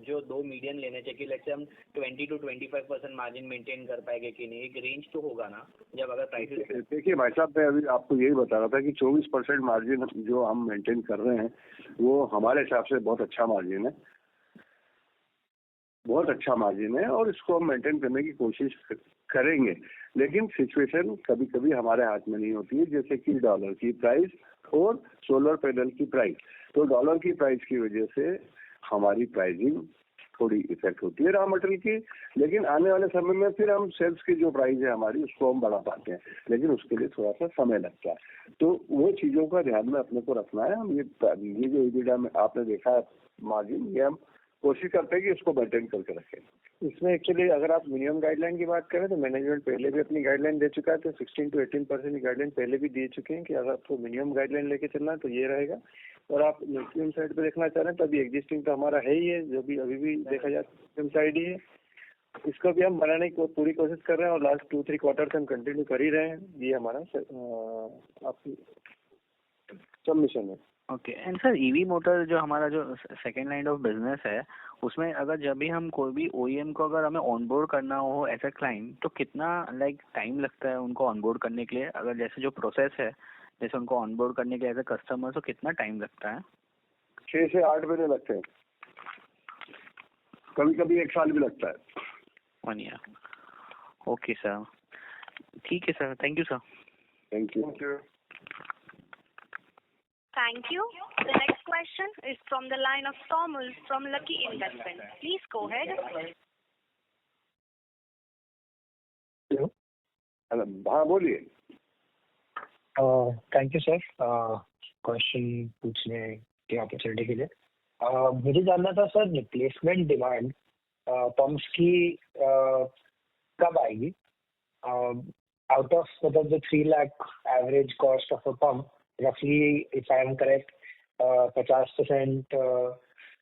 जो दो मीडियन लेने चाहिए कि लेट्स से हम 20 to 25% मार्जिन मेंटेन कर पाएंगे कि नहीं? एक रेंज तो होगा ना जब अगर प्राइसेस। देखिए भाई साहब, मैं अभी आपको यही बता रहा था कि 24% मार्जिन जो हम मेंटेन कर रहे हैं वो हमारे हिसाब से बहुत अच्छा मार्जिन है, बहुत अच्छा मार्जिन है, और इसको हम मेंटेन करने की कोशिश करेंगे। लेकिन सिचुएशन कभी कभी हमारे हाथ में नहीं होती है, जैसे कि डॉलर की प्राइस और सोलर पैनल की प्राइस। तो डॉलर की प्राइस की वजह से हमारी प्राइसिंग थोड़ी इफेक्ट होती है रॉ मटेरियल की, लेकिन आने वाले समय में फिर हम सेल्स की जो प्राइस है हमारी उसको हम बढ़ा पाते हैं, लेकिन उसके लिए थोड़ा सा समय लगता है। तो वो चीजों का ध्यान में अपने को रखना है। हम ये जो EBITDA में आपने देखा है मार्जिन, ये हम कोशिश करते हैं कि इसको मेंटेन करके रखें। इसमें एक्चुअली अगर आप मिनिमम गाइडलाइन की बात करें तो मैनेजमेंट पहले भी अपनी गाइडलाइन दे चुका है, तो 16 to 18% की गाइडलाइन पहले भी दे चुके हैं कि अगर आपको मिनिमम गाइडलाइन लेके चलना है तो ये रहेगा। और आप मैक्सिमम साइड पे देखना चाह रहे हैं तो अभी एग्जिस्टिंग तो हमारा है ही है, जो भी अभी भी देखा जाए मैक्सिमम साइड ही है। इसको भी हम बनाने की पूरी कोशिश कर रहे हैं और लास्ट 2-3 क्वार्टर से हम कंटिन्यू कर ही रहे हैं। ये हमारा आपकी सबमिशन है। Okay. And sir EV motor जो हमारा जो सेकेंड लाइन ऑफ बिजनेस है, उसमें अगर जब भी हम कोई भी OEM को अगर हमें ऑनबोर्ड करना हो एज ए क्लाइंट, तो कितना टाइम लगता है उनको ऑनबोर्ड करने के लिए? अगर जैसे जो प्रोसेस है, जैसे उनको ऑनबोर्ड करने के लिए एज ए कस्टमर, तो कितना टाइम लगता है? 6 से 8 महीने लगते हैं, कभी कभी 1 साल भी लगता है। 1 year। ओके सर, ठीक है sir, thank you sir. Thank you. Thank you. The next question is from the line of Thomas from Lucky Investment. Please go ahead. Hello. हाँ बोलिए। थैंक यू सर क्वेश्चन पूछने की opportunity के लिए। मुझे जानना था सर, रिप्लेसमेंट डिमांड पंप्स की कब आएगी? आउट ऑफ मतलब जो 3 lakh average cost of a pump, रफली if I am correct 50%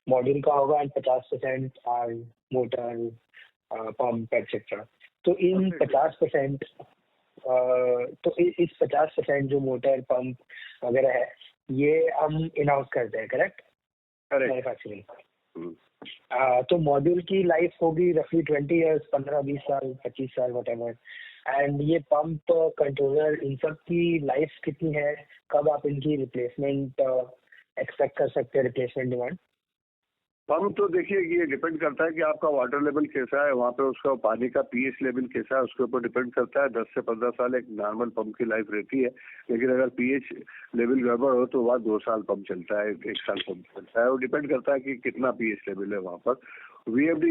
module का होगा एंड 50% मोटर पंप एक्सेट्रा। तो इन 50% तो इस 50% जो मोटर पंप वगैरह है ये हम इन हाउस करते हैं, करेक्ट? मैन्युफैक्चरिंग। तो मॉड्यूल की लाइफ होगी रफली 20 years, 15-20 साल, 25 साल, व्हाटएवर। एंड ये पंप कंट्रोलर इन सब की लाइफ कितनी है? कब आप इनकी रिप्लेसमेंट एक्सपेक्ट कर सकते हैं, रिप्लेसमेंट डिमांड? पंप तो देखिए ये डिपेंड करता है कि आपका वाटर लेवल कैसा है, वहाँ पे उसका पानी का pH लेवल कैसा है, उसके ऊपर डिपेंड करता है। 10 से 15 साल एक नॉर्मल पंप की लाइफ रहती है, लेकिन अगर pH लेवल गड़बड़ हो तो वहाँ 2 साल पंप चलता है, 1 साल पंप चलता है। वो डिपेंड करता है कि कितना pH लेवल है वहाँ पर। VFD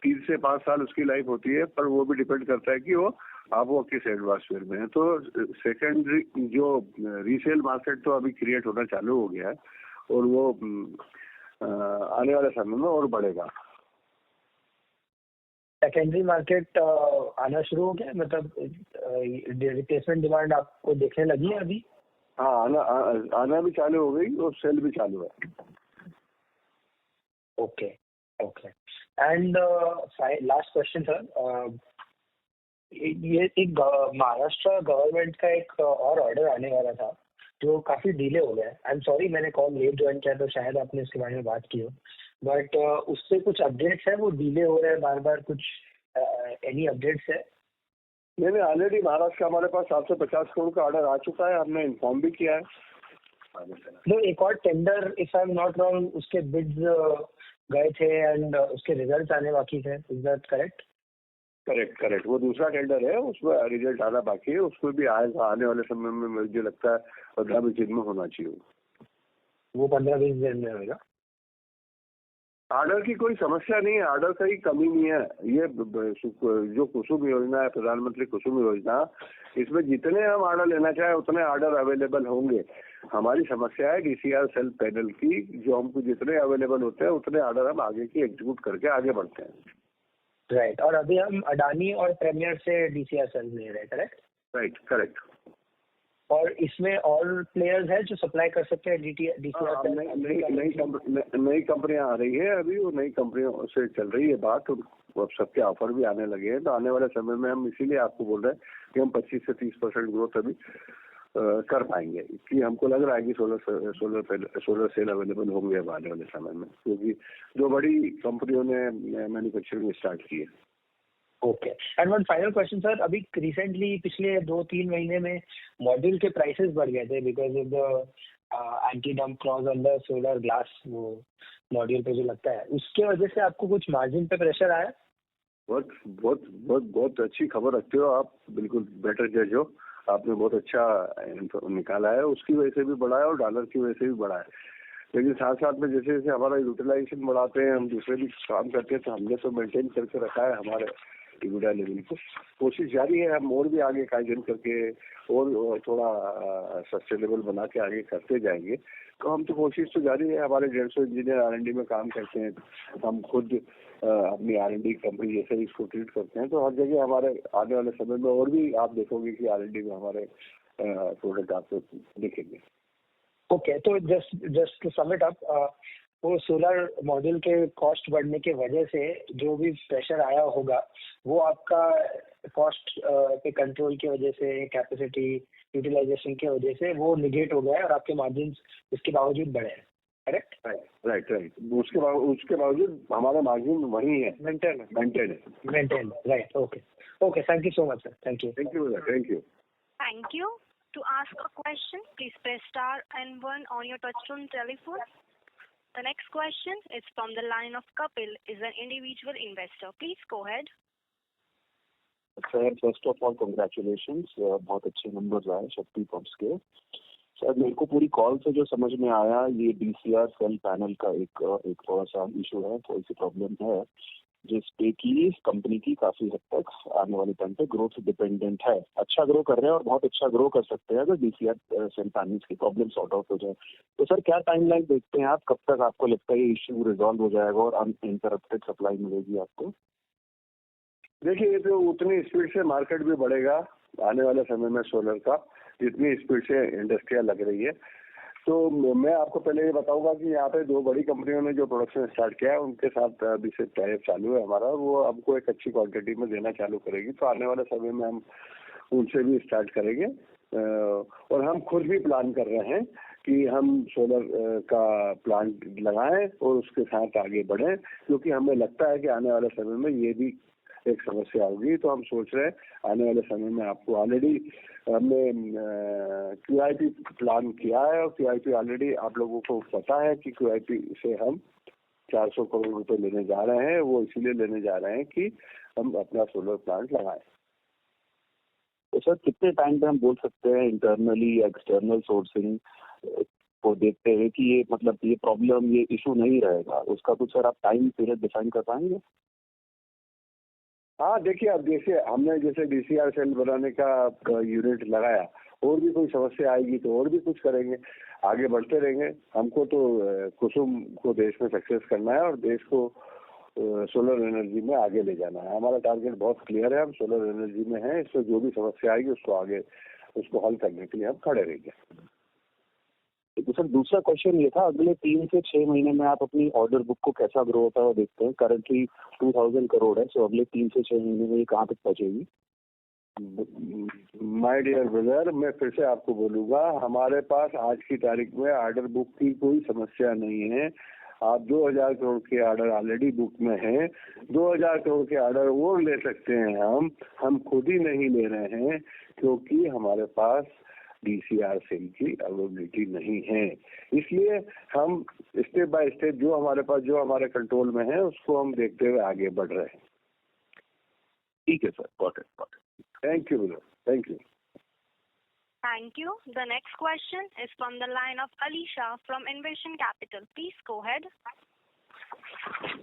3 से 5 साल उसकी लाइफ होती है, पर वो भी डिपेंड करता है कि वो किस एटमॉस्फेयर में है। तो सेकेंडरी जो रीसेल मार्केट तो अभी क्रिएट होना चालू हो गया है, और वो आने वाले समय में और बढ़ेगा। सेकेंडरी मार्केट आना शुरू हो गया, मतलब रिप्लेसमेंट डिमांड आपको देखने लगी है अभी? हाँ, आना भी चालू हो गई और सेल भी चालू है। Okay. And last question sir, ये एक महाराष्ट्र गवर्नमेंट का एक और ऑर्डर आने वाला था जो काफी डिले हो गया है। आई एम सॉरी, मैंने कॉल लेट ज्वाइन किया तो शायद आपने इसके बारे में बात की हो, बट उससे कुछ अपडेट्स है? वो डिले हो रहा है बार बार, कुछ एनी अपडेट्स है? मैंने ऑलरेडी महाराष्ट्र का हमारे पास 750 करोड़ का ऑर्डर आ चुका है, हमने इन्फॉर्म भी किया है। तो एक और tender, if I am not wrong, उसके बिड्स गए थे एंड उसके रिजल्ट आने बाकी थे, इज दैट करेक्ट? करेक्ट। वो दूसरा टेंडर है, उसमें रिजल्ट आना बाकी है, उसमें भी आएगा आने वाले समय में। मुझे लगता है 15-20 दिन में होना चाहिए। वो 15-20 दिन में होगा? ऑर्डर की कोई समस्या नहीं है, ऑर्डर का ही कमी नहीं है। ये जो कुसुम योजना है, प्रधानमंत्री कुसुम योजना, इसमें जितने हम ऑर्डर लेना चाहे उतने ऑर्डर अवेलेबल होंगे। हमारी समस्या है DCR सेल पैनल की, जो हमको जितने अवेलेबल होते हैं उतने ऑर्डर हम आगे की एग्जीक्यूट करके आगे बढ़ते हैं। राइट। और अभी हम अडानी और प्रीमियर से DCR सेल ले रहे हैं, करेक्ट? Right, correct. और इसमें और प्लेयर्स हैं जो सप्लाई कर सकते हैं DCR सेल? नई कंपनियां आ रही है अभी, वो नई कंपनियों से चल रही है बात, अब सबके ऑफर भी आने लगे हैं, तो आने वाले समय में हम इसीलिए आपको बोल रहे हैं कि हम 25 से 30% ग्रोथ अभी कर पाएंगे, कि हमको लग रहा है कि सोलर सेल अवेलेबल होंगे अब आने वाले समय में, क्योंकि जो बड़ी कंपनियों ने मैन्युफैक्चरिंग स्टार्ट की है। Okay, and one final question sir, अभी रिसेंटली पिछले 2-3 महीने में मॉड्यूल के प्राइसेस बढ़ गए थे because of the anti dump clause on the solar glass, वो मॉड्यूल पे जो लगता है, उसके वजह से आपको कुछ मार्जिन पे प्रेशर आया? बहुत बहुत बहुत बहुत अच्छी खबर रखते हो आप, बिल्कुल बेटर जज हो, आपने बहुत अच्छा निकाला है। उसकी वजह से भी बढ़ा है और डॉलर की वजह से भी बढ़ा है, लेकिन साथ साथ में जैसे जैसे हमारा यूटिलाइजेशन बढ़ाते हैं, हम दूसरे भी काम करते हैं, तो हमने तो मेंटेन करके रखा है हमारे EBITDA लेवल को। कोशिश जारी है, हम और भी आगे काइजन करके और थोड़ा सस्टेनेबल बना के आगे करते जाएंगे। तो हम तो कोशिश तो जारी है, हमारे 150 इंजीनियर R&D में काम करते हैं, हम खुद अपनी R&D कंपनी जैसे इसको ट्रीट करते हैं, तो हर जगह हमारे आने वाले समय में और भी आप देखोगे कि R&D में हमारे प्रोडक्ट आपको दिखेंगे। ओके, तो just to sum it up, वो सोलर मॉड्यूल के कॉस्ट बढ़ने के वजह से जो भी प्रेशर आया होगा वो आपका कॉस्ट पे कंट्रोल की वजह से, कैपेसिटी यूटिलाइजेशन की वजह से वो निगेट हो गया है और आपके मार्जिन इसके बावजूद बढ़े हैं, करेक्ट? राइट। उसके बावजूद हमारा मार्जिन वही है, maintain. Right, okay, thank you so much sir, thank you. Thank you. To ask a question, please press star and 1 on your touchtone telephone. The next question is from the line of Kapil, is an individual investor. Please go ahead. Sir, first of all, congratulations. बहुत अच्छे numbers आए शक्ति pumps के। Sir, मेरे को पूरी call से जो समझ में आया, ये DCR सेल पैनल का एक थोड़ा सा इशू है, थोड़ी सी प्रॉब्लम है, जिसपे की कंपनी की काफी हद तक आने वाले टाइम पे ग्रोथ डिपेंडेंट है। अच्छा ग्रो कर रहे हैं और बहुत अच्छा ग्रो कर सकते हैं अगर DCR सेल पैनल्स की प्रॉब्लम सॉर्ट आउट हो जाए। तो सर, क्या टाइमलाइन देखते हैं आप, कब तक आपको लगता है ये इश्यू रिजॉल्व हो जाएगा और अनइंटरप्टेड सप्लाई मिलेगी आपको? देखिए, ये तो उतनी स्पीड से मार्केट भी बढ़ेगा आने वाले समय में सोलर का, जितनी स्पीड से इंडस्ट्रिया लग रही है। तो मैं आपको पहले ये बताऊंगा कि यहाँ पे 2 बड़ी कंपनियों ने जो प्रोडक्शन स्टार्ट किया है, उनके साथ अभी से टाइप चालू है हमारा, और वो हमको एक अच्छी क्वांटिटी में देना चालू करेगी। तो आने वाले समय में हम उनसे भी स्टार्ट करेंगे, और हम खुद भी प्लान कर रहे हैं कि हम सोलर का प्लांट लगाएं और उसके साथ आगे बढ़ें, क्योंकि हमें लगता है कि आने वाले समय में ये भी एक समस्या होगी। तो हम सोच रहे हैं आने वाले समय में आपको ऑलरेडी हमने QIP प्लान किया है, और QIP ऑलरेडी आप लोगों को पता है कि QIP से हम 400 करोड़ रुपए लेने जा रहे हैं। वो इसीलिए लेने जा रहे हैं कि हम अपना सोलर प्लांट लगाएं। तो सर, कितने टाइम पे हम बोल सकते हैं इंटरनली या एक्सटर्नल सोर्सिंग को देखते हैं कि ये मतलब ये प्रॉब्लम, ये इशू नहीं रहेगा, उसका कुछ सर आप टाइम पीरियड डिफाइन कर पाएंगे? हाँ, देखिए, अब जैसे हमने DCR सेल बनाने का यूनिट लगाया, और भी कोई समस्या आएगी तो और भी कुछ करेंगे, आगे बढ़ते रहेंगे। हमको तो कुसुम को देश में सक्सेस करना है और देश को सोलर एनर्जी में आगे ले जाना है। हमारा टारगेट बहुत क्लियर है, हम सोलर एनर्जी में हैं, इसमें जो भी समस्या आएगी उसको हल करने के लिए हम खड़े रहेंगे। तो सर, दूसरा क्वेश्चन ये था, अगले 3 से 6 महीने में आप अपनी ऑर्डर बुक को कैसा ग्रो होता है वो देखते हैं। करंटली 2000 करोड़ है, सो अगले 3 से 6 महीने में ये कहाँ तक पहुंचेगी? माय डियर ब्रदर, मैं फिर से आपको बोलूंगा, हमारे पास आज की तारीख में ऑर्डर बुक की कोई समस्या नहीं है। आप 2000 करोड़ के ऑर्डर ऑलरेडी बुक में हैं, 2000 करोड़ के ऑर्डर और ले सकते हैं। हम खुद ही नहीं ले रहे हैं, क्योंकि हमारे पास DCR सेल की अवेलेबिलिटी नहीं है। इसलिए हम स्टेप बाय स्टेप जो हमारे कंट्रोल में है, उसको हम देखते हुए आगे बढ़ रहे हैं। ठीक है sir, got it. Thank you brother, thank you. Thank you. The next question is from the line of Alisha from Innovation Capital. Please go ahead.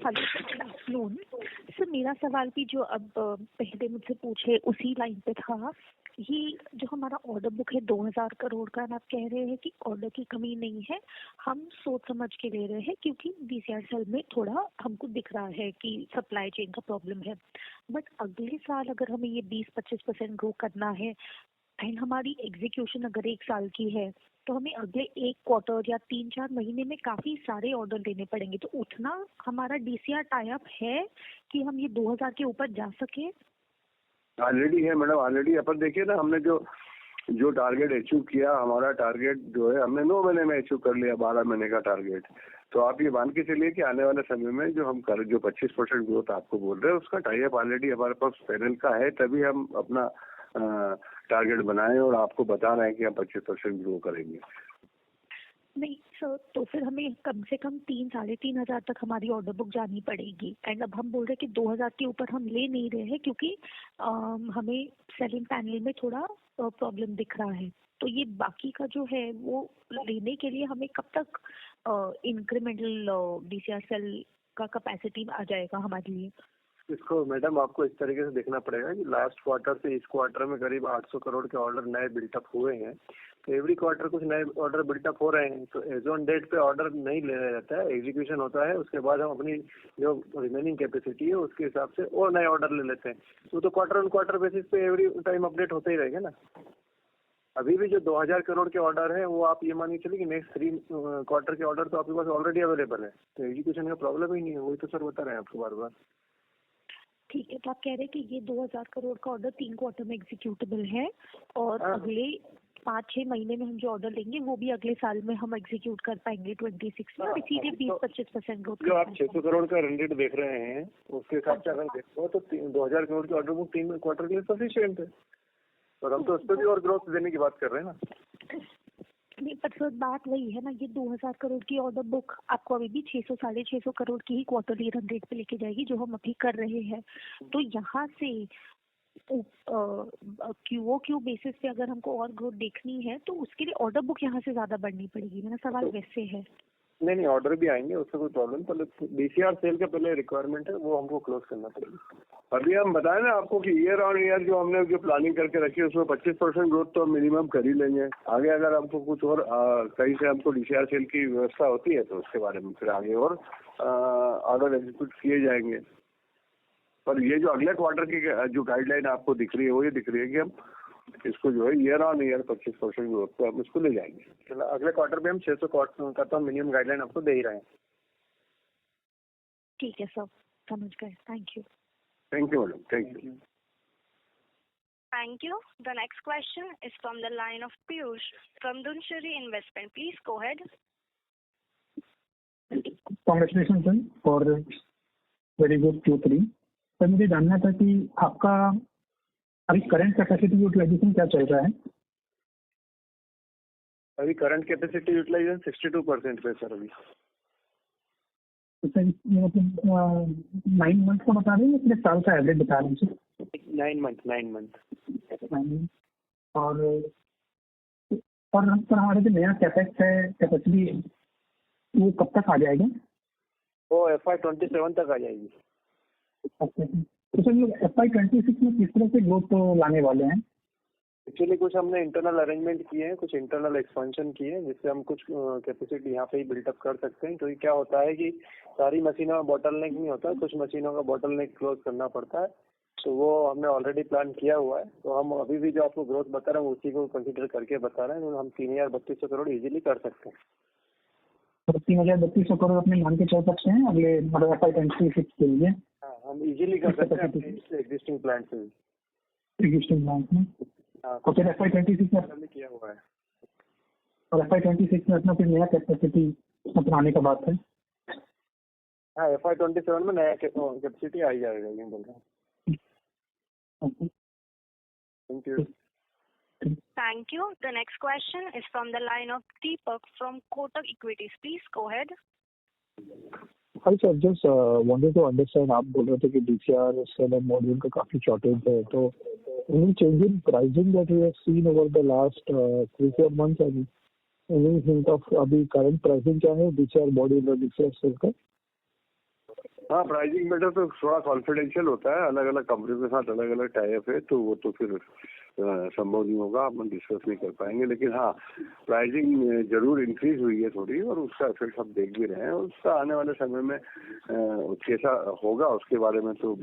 Hello sir, sir मेरा सवाल भी जो अब पहले मुझसे पूछे उसी लाइन पे था। ये जो हमारा ऑर्डर बुक है 2000 करोड़ का, आप कह रहे हैं कि ऑर्डर की कमी नहीं है, हम सोच समझ के ले रहे हैं, क्योंकि DCR सेल में थोड़ा हमको दिख रहा है कि सप्लाई चेन का प्रॉब्लम है। बट अगले साल अगर हमें ये 20-25% ग्रो करना है, एंड हमारी एग्जीक्यूशन अगर 1 साल की है तो हमें अगले 1 क्वार्टर या 3-4 महीने में काफी सारे ऑर्डर लेने पड़ेंगे, तो उतना हमारा DCR टाई अप है कि हम ये 2000 के ऊपर जा सके? ऑलरेडी है मैडम, ऑलरेडी अपन देखिए ना, हमने जो टारगेट अचीव किया, हमारा टारगेट जो है हमने 9 महीने में अचीव कर लिया, 12 महीने का टारगेट। तो आप ये मान के चलिए कि आने वाले समय में जो हम जो 25% ग्रोथ आपको बोल रहे हैं उसका टाई अप ऑलरेडी हमारे पास पैनल का है, तभी हम अपना टारगेट बनाए और आपको बता रहे हैं कि हम 25% ग्रो करेंगे। नहीं सर, तो फिर हमें कम से कम 3-3.5 हजार तक हमारी ऑर्डर बुक जानी पड़ेगी। एंड अब हम बोल रहे हैं कि 2000 के ऊपर हम ले नहीं रहे हैं क्योंकि हमें सेलिंग पैनल में थोड़ा प्रॉब्लम दिख रहा है। तो ये बाकी का जो है वो लेने के लिए हमें कब तक इंक्रीमेंटल DCR सेल का कैपेसिटी आ जाएगा हमारे लिए? इसको मैडम आपको इस तरीके से देखना पड़ेगा कि लास्ट क्वार्टर से इस क्वार्टर में करीब 800 करोड़ के ऑर्डर नए बिल्टअप हुए हैं। तो एवरी क्वार्टर कुछ नए ऑर्डर बिल्टअप हो रहे हैं, तो एज ऑन डेट पे ऑर्डर नहीं लिया जाता है, एग्जीक्यूशन होता है, उसके बाद हम अपनी जो रिमेनिंग कैपेसिटी है उसके हिसाब से और नए ऑर्डर ले लेते हैं। तो क्वार्टर ऑन क्वार्टर बेसिस पे एवरी टाइम अपडेट होते ही रहेगा ना। अभी भी जो 2000 करोड़ के ऑर्डर है वो आप ये मानिए चलिए कि नेक्स्ट 3 क्वार्टर के ऑर्डर तो आपके पास ऑलरेडी अवेलेबल है, तो एग्जीक्यूशन का प्रॉब्लम ही नहीं है। वही तो सर बता रहे हैं आपको बार बार। ठीक है, तो आप कह रहे हैं कि ये 2000 करोड़ का ऑर्डर 3 क्वार्टर में एग्जीक्यूटेबल है और अगले 5-6 महीने में हम जो ऑर्डर लेंगे वो भी अगले साल में हम एग्जीक्यूट कर पाएंगे 26 में, और इसीलिए 20-25% ग्रोथ। जो आप 600 करोड़ का रन रेट देख रहे हैं उसके हिसाब से अगर देखो तो 2000 करोड़ के ऑर्डर बुक 3 क्वार्टर के लिए सफिशिएंट है, और हम तो उस पर भी और ग्रोथ देने की बात कर रहे हैं ना। नहीं, पर सर बात वही है ना, ये 2000 करोड़ की ऑर्डर बुक आपको अभी भी 600-650 करोड़ की ही क्वार्टरली रन रेट पे लेके जाएगी जो हम अभी कर रहे हैं। तो यहाँ से QOQ बेसिस पे अगर हमको और ग्रोथ देखनी है तो उसके लिए ऑर्डर बुक यहाँ से ज्यादा बढ़नी पड़ेगी। मेरा सवाल वैसे है। नहीं, ऑर्डर भी आएंगे, उससे कोई प्रॉब्लम, पर DCR सेल का पहले रिक्वायरमेंट है वो हमको क्लोज करना पड़ेगा। अभी हम बताएं ना आपको कि ईयर ऑन ईयर जो हमने जो प्लानिंग करके रखी है उसमें 25% ग्रोथ तो मिनिमम कर ही लेंगे। आगे अगर हमको कुछ और कहीं से हमको DCR सेल की व्यवस्था होती है तो उसके बारे में फिर आगे और ऑर्डर एग्जीक्यूट किए जाएंगे। पर ये जो अगले क्वार्टर की जो गाइडलाइन आपको दिख रही है वो ये दिख रही है कि हम इसको जो है ईयर ऑन ईयर 25% ग्रोथ पे हम इसको ले जाएंगे। चलो अगले क्वार्टर पे हम 600 करोड़ का तो मिनिमम गाइडलाइन आपको दे ही रहे हैं। ठीक है सर, समझ गए। Thank you. Thank you madam, thank you. Thank you. The next question is from the line of Piyush from Dunshiri Investment. Please go ahead. Congratulations sir for very good Q3। Sir मुझे जानना था कि आपका अभी current capacity utilisation क्या चल रहा है? अभी करंट कैपेसिटी यूटिलाइजेशन 62% पे सर। अभी तो सर मतलब 9 मंथ का बता रहे हैं या पूरे साल का एवरेज बता रहे हैं सर? 9 मंथ। और हमारा जो नया कैपेक्स है कैपेसिटी वो कब तक आ जाएगा? वो FY27 तक आ जाएगी। तो सर ये FY26 में किस तरह से ग्रोथ तो लाने वाले हैं? एक्चुअली कुछ हमने इंटरनल अरेंजमेंट किए हैं, कुछ इंटरनल एक्सपेंशन किए हैं जिससे हम कुछ कैपेसिटी यहाँ पे ही बिल्टअप कर सकते हैं। क्योंकि क्या होता है कि सारी मशीनों में बॉटलनेक नहीं होता, कुछ मशीनों का बॉटलनेक क्लोज करना पड़ता है, तो वो हमने ऑलरेडी प्लान किया हुआ है। तो हम अभी भी जो आपको ग्रोथ बता रहे हैं उसी को कंसिडर करके बता रहे हैं, तो हम 3200 करोड़ इजीली कर सकते हैं। 3200 करोड़ अपने मान के चल सकते हैं अगले मतलब FY26 के लिए? हाँ, हम इजीली कर सकते हैं एग्जिस्टिंग प्लांट से। एग्जिस्टिंग प्लांट में तो फिर FY26 में किया हुआ है, और FY26 में अपना फिर नया कैपेसिटी अपनाने का बात है। हाँ, FY27 में नया कैपेसिटी आ जाएगा, ये बोल रहा हूँ। Thank you. Thank you. The next question is from the line of Deepak from Kotak Equities. Please go ahead. Hi sir, just wanted to understand, आप बोल रहे थे कि DCR सेल एंड मॉड्यूल का काफी शॉर्टेज है, तो any change in pricing that we have seen over the last 3-4 months and any hint of अभी current pricing क्या है DCR मॉड्यूल और DCR सेल का? हाँ, प्राइसिंग मैटर तो थोड़ा कॉन्फिडेंशियल होता है, अलग अलग कंपनियों के साथ अलग अलग टाई अप है, तो वो तो फिर संभव नहीं होगा, हम डिस्कस नहीं कर पाएंगे। लेकिन हाँ, प्राइसिंग जरूर इंक्रीज हुई है थोड़ी, और उसका इफेक्ट हम देख भी रहे हैं, और उसका आने वाले समय में कैसा होगा उसके बारे में तो